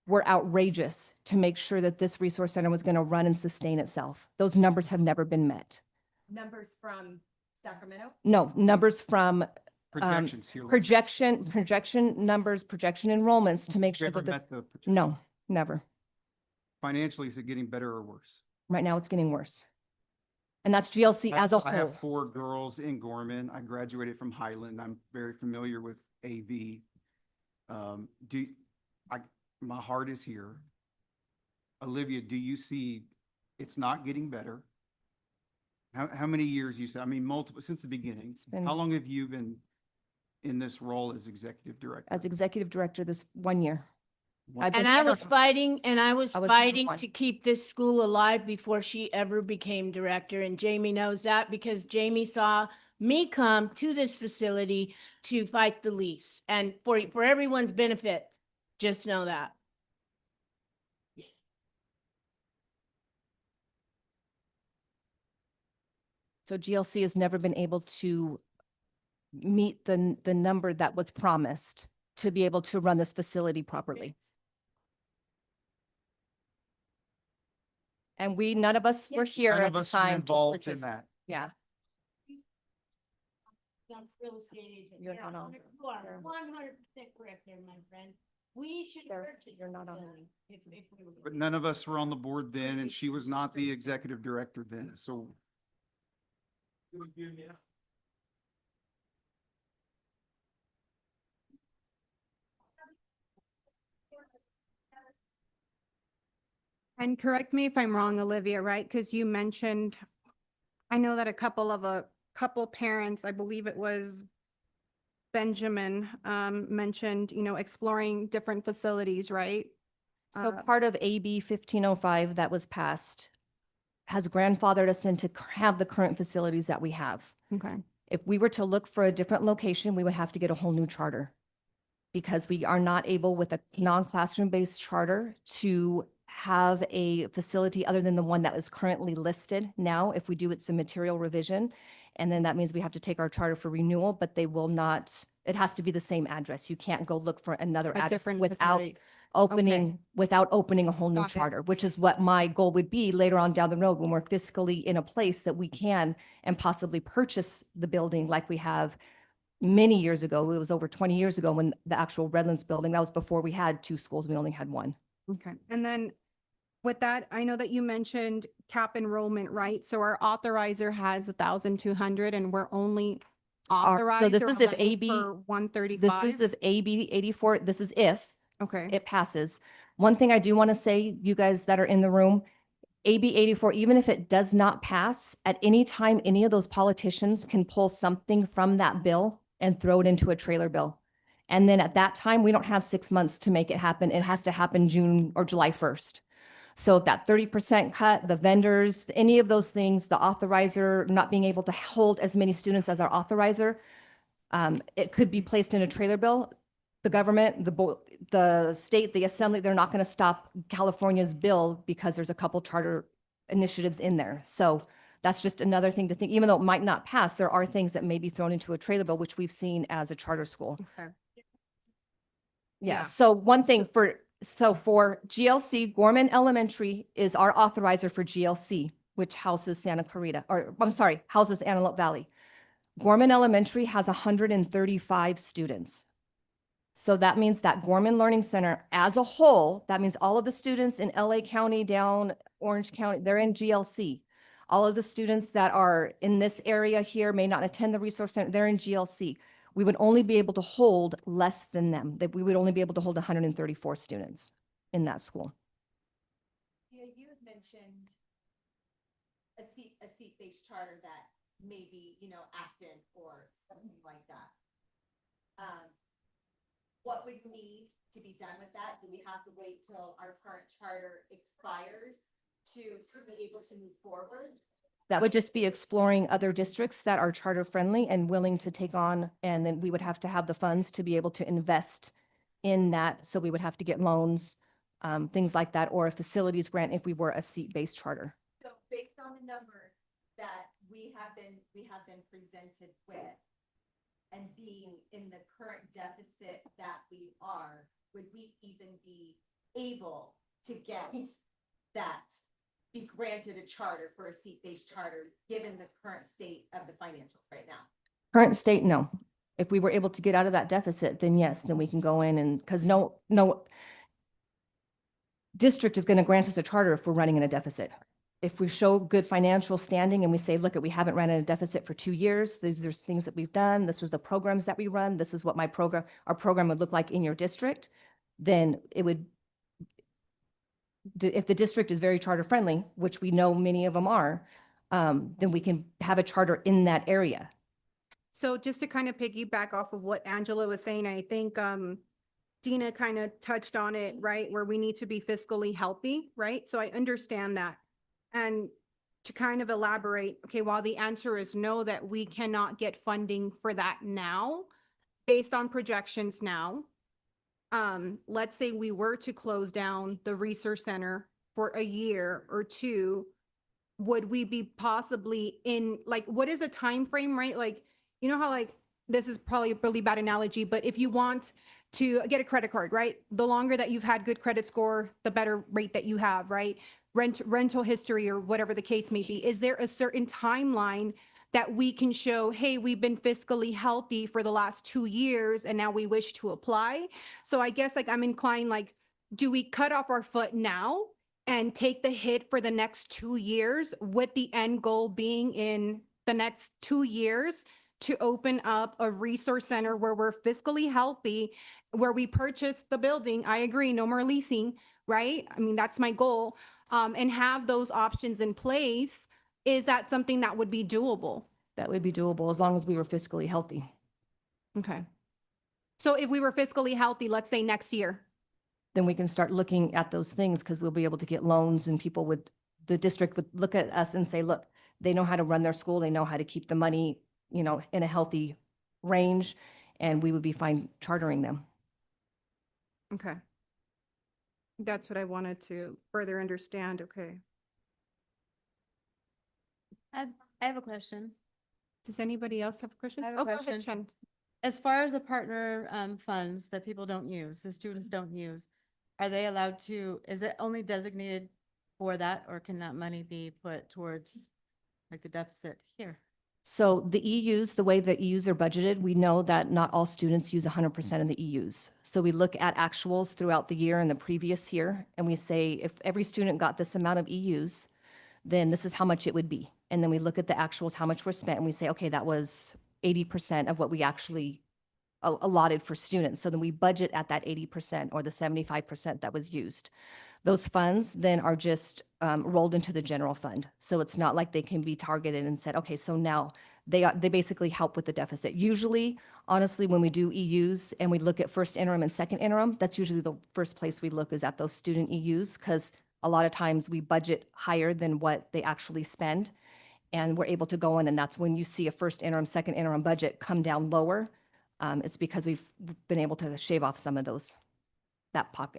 were outrageous to make sure that this resource center was going to run and sustain itself. Those numbers have never been met. Numbers from Sacramento? No, numbers from Projections here. projection numbers, projection enrollments to make sure Ever that this, met the projections? no, never. Financially, is it getting better or worse? Right now it's getting worse. And that's GLC as a I have whole. 4 girls in Gorman. I graduated from Highland. I'm very familiar with AV. My heart is here. Olivia, do you see it's not getting better? How many years you said? I mean, multiple, since the beginning. How long have you been in this role as executive director? As executive director this 1 year. And I was fighting one. to keep this school alive before she ever became director. And Jamie knows that because Jamie saw me come to this facility to fight the lease. And for everyone's benefit, just know that. So GLC has never been able to meet the number that was promised to be able to run this facility properly. And none of us were here None at of the us were time to involved in purchase. that. Yeah. Real estate agent. You're not on. You are 100% correct there, my friend. We should purchase. You're not on. If we were. But none of us were on the board then, and she was not the executive director then, so. And correct me if I'm wrong, Olivia, right? Because you mentioned, I know that a couple parents, I believe it was Benjamin, mentioned, exploring different facilities, right? So part of AB 1505 that was passed has grandfathered us in to have the current facilities that we have. Okay. If we were to look for a different location, we would have to get a whole new charter because we are not able with a non-classroom based charter to have a facility other than the one that is currently listed now. If we do, it's a material revision. And then that means we have to take our charter for renewal, but they will not, it has to be the same address. You can't go look for another A address different without facility. opening a whole new Got it. charter, which is what my goal would be later on down the road when we're fiscally in a place that we can and possibly purchase the building like we have many years ago. It was over 20 years ago when the actual Redlands building, that was before we had 2 schools. We only had 1. Okay. And then with that, I know that you mentioned cap enrollment, right? So our authorizer has 1,200 and we're only authorized this or is if allowing AB for 135. This is if AB 84, this is if Okay. it passes. One thing I do want to say, you guys that are in the room, AB 84, even if it does not pass, at any time, any of those politicians can pull something from that bill and throw it into a trailer bill. And then at that time, we don't have 6 months to make it happen. It has to happen June or July 1st. So if that 30% cut, the vendors, any of those things, the authorizer not being able to hold as many students as our authorizer, it could be placed in a trailer bill. The government, the state, the assembly, they're not going to stop California's bill because there's a couple charter initiatives in there. So that's just another thing to think. Even though it might not pass, there are things that may be thrown into a trailer bill, which we've seen as a charter school. Okay. Yeah. So one thing for GLC, Gorman Elementary is our authorizer for GLC, which houses Santa Clarita, or I'm sorry, houses Antelope Valley. Gorman Elementary has 135 students. So that means that Gorman Learning Center as a whole, that means all of the students in LA County, down Orange County, they're in GLC. All of the students that are in this area here may not attend the resource center, they're in GLC. we would only be able to hold less than them, that we would only be able to hold 134 students in that school. Yeah, you had mentioned a seat-based charter that maybe, Acton or something like that. What would need to be done with that? Do we have to wait till our current charter expires to be able to move forward? That would just be exploring other districts that are charter friendly and willing to take on, and then we would have to have the funds to be able to invest in that. So we would have to get loans, things like that, or a facilities grant if we were a seat-based charter. So based on the number that we have been presented with, and being in the current deficit that we are, would we even be able to get that, be granted a charter for a seat-based charter, given the current state of the financials right now? Current state, no. If we were able to get out of that deficit, then yes, then we can go in and, because no district is going to grant us a charter if we're running in a deficit. If we show good financial standing and we say, look, we haven't ran in a deficit for 2 years, these are things that we've done, this is the programs that we run, this is what our program would look like in your district, then it would, if the district is very charter friendly, which we know many of them are, then we can have a charter in that area. So just to kind of piggyback off of what Angela was saying, I think Dina kind of touched on it, right? Where we need to be fiscally healthy, right? So I understand that. And to kind of elaborate, okay, while the answer is no, that we cannot get funding for that now, based on projections now, let's say we were to close down the resource center for a year or two, would we be possibly in, like, what is a time frame, right? Like, you know how, like, this is probably a really bad analogy, but if you want to get a credit card, right? The longer that you've had good credit score, the better rate that you have, right? Rental history or whatever the case may be. Is there a certain timeline that we can show, hey, we've been fiscally healthy for the last 2 years and now we wish to apply? So I guess, like, I'm inclined, like, do we cut off our foot now and take the hit for the next 2 years, with the end goal being in the next 2 years to open up a resource center where we're fiscally healthy, where we purchase the building? I agree, no more leasing, right? I mean, that's my goal. And have those options in place. Is that something that would be doable? That would be doable as long as we were fiscally healthy. Okay. So if we were fiscally healthy, let's say next year, then we can start looking at those things, because we'll be able to get loans, and the district would look at us and say, look, they know how to run their school. They know how to keep the money, in a healthy range, and we would be fine chartering them. okay. That's what I wanted to further understand. Okay. I have a question. Does anybody else have a question? I have a Oh, go ahead, question. Chen. As far as the partner funds that people don't use, the students don't use, are they allowed to, is it only designated for that, or can that money be put towards like the deficit here? So the EUs, the way the EUs are budgeted, we know that not all students use 100% of the EUs. So we look at actuals throughout the year and the previous year, and we say, if every student got this amount of EUs, then this is how much it would be. And then we look at the actuals, how much were spent, and we say, okay, that was 80% of what we actually allotted for students. So then we budget at that 80% or the 75% that was used. Those funds then are just rolled into the general fund. So it's not like they can be targeted and said, okay, so now they basically help with the deficit. Usually, honestly, when we do EUs and we look at first interim and second interim, that's usually the first place we look, is at those student EUs, because a lot of times we budget higher than what they actually spend. And we're able to go in, and that's when you see a first interim, second interim budget come down lower. It's because we've been able to shave off some of those, that pot.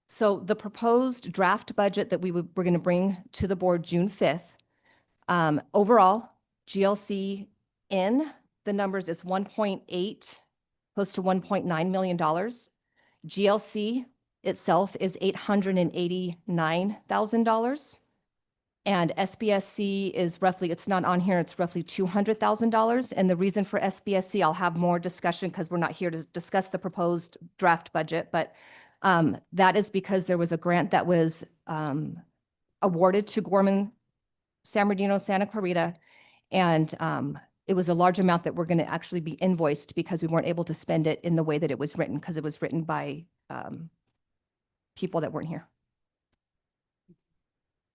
So the proposed draft budget that we're going to bring to the board June 5th, overall, GLC in the numbers is 1.8, close to $1.9 million. GLC itself is $889,000. And SBSC is roughly, it's not on here, it's roughly $200,000. And the reason for SBSC, I'll have more discussion because we're not here to discuss the proposed draft budget, but that is because there was a grant that was awarded to Gorman, San Bernardino, Santa Clarita. And it was a large amount that we're going to actually be invoiced because we weren't able to spend it in the way that it was written, because it was written by people that weren't here.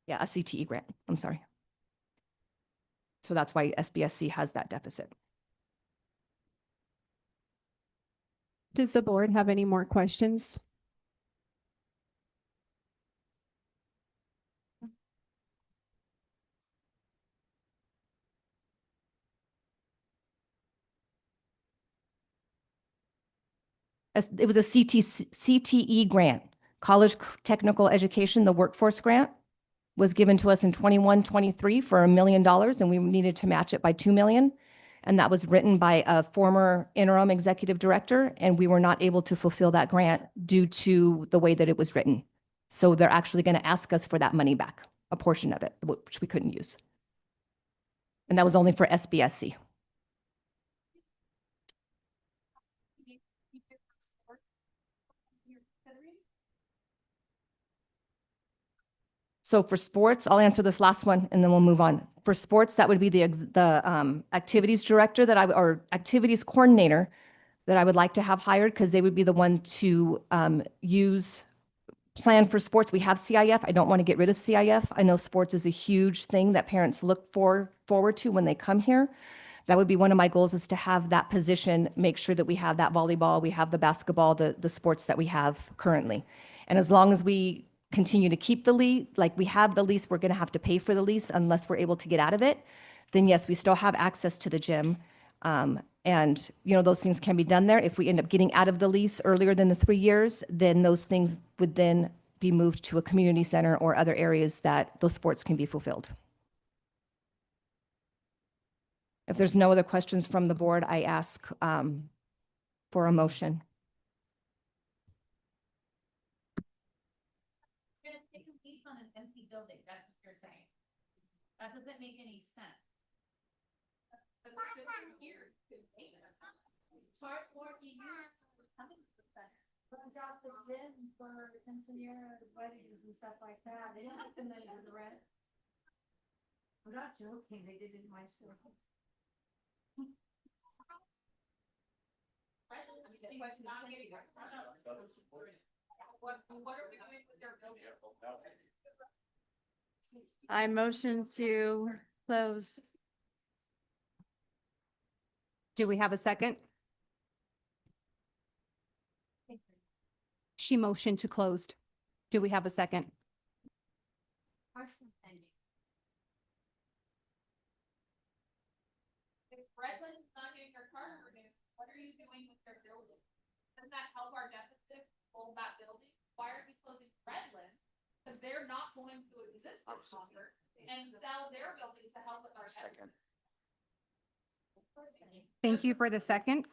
Yeah, a CTE grant, I'm sorry. So that's why SBSC has that deficit. Does the board have any more questions? It was a CTE grant, College Technical Education, the workforce grant was given to us in 21-23 for $1 million, and we needed to match it by 2 million. And that was written by a former interim executive director, and we were not able to fulfill that grant due to the way that it was written. So they're actually going to ask us for that money back, a portion of it, which we couldn't use. And that was only for SBSC. So for sports, I'll answer this last one and then we'll move on. For sports, that would be the activities director or activities coordinator that I would like to have hired, because they would be the one to plan for sports. We have CIF. I don't want to get rid of CIF. I know sports is a huge thing that parents look forward to when they come here. That would be one of my goals, is to have that position, make sure that we have that volleyball, we have the basketball, the sports that we have currently. And as long as we continue to keep the lease, like we have the lease, we're going to have to pay for the lease unless we're able to get out of it. Then yes, we still have access to the gym. And those things can be done there. If we end up getting out of the lease earlier than the 3 years, then those things would then be moved to a community center or other areas that those sports can be fulfilled. If there's no other questions from the board, I ask for a motion. You're gonna take a lease on an empty building, that's what you're saying. That doesn't make any sense. But here, charge more Drop the gym for quinceañeras, weddings and stuff like that. They don't have to pay for the rent. I'm not joking, they did it in my school. I motion to close. Do we have a second? She motioned to closed. Do we have a second? If Redlands not getting their charter renewed, what are you doing with their building? Doesn't that help our deficit, hold that building? Why are we closing Redlands? Because they're not going to exist any longer and sell their building to help with our deficit. Thank you for the second.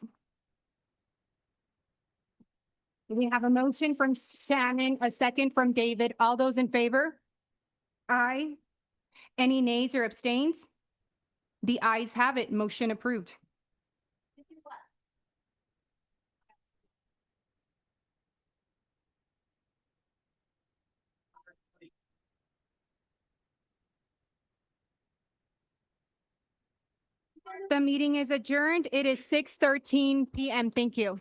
We have a motion from Shannon, a second from David. All those in favor? Aye. Any nays or abstains? The ayes have it. Motion approved. The meeting is adjourned. It is 6:13 p.m. Thank you.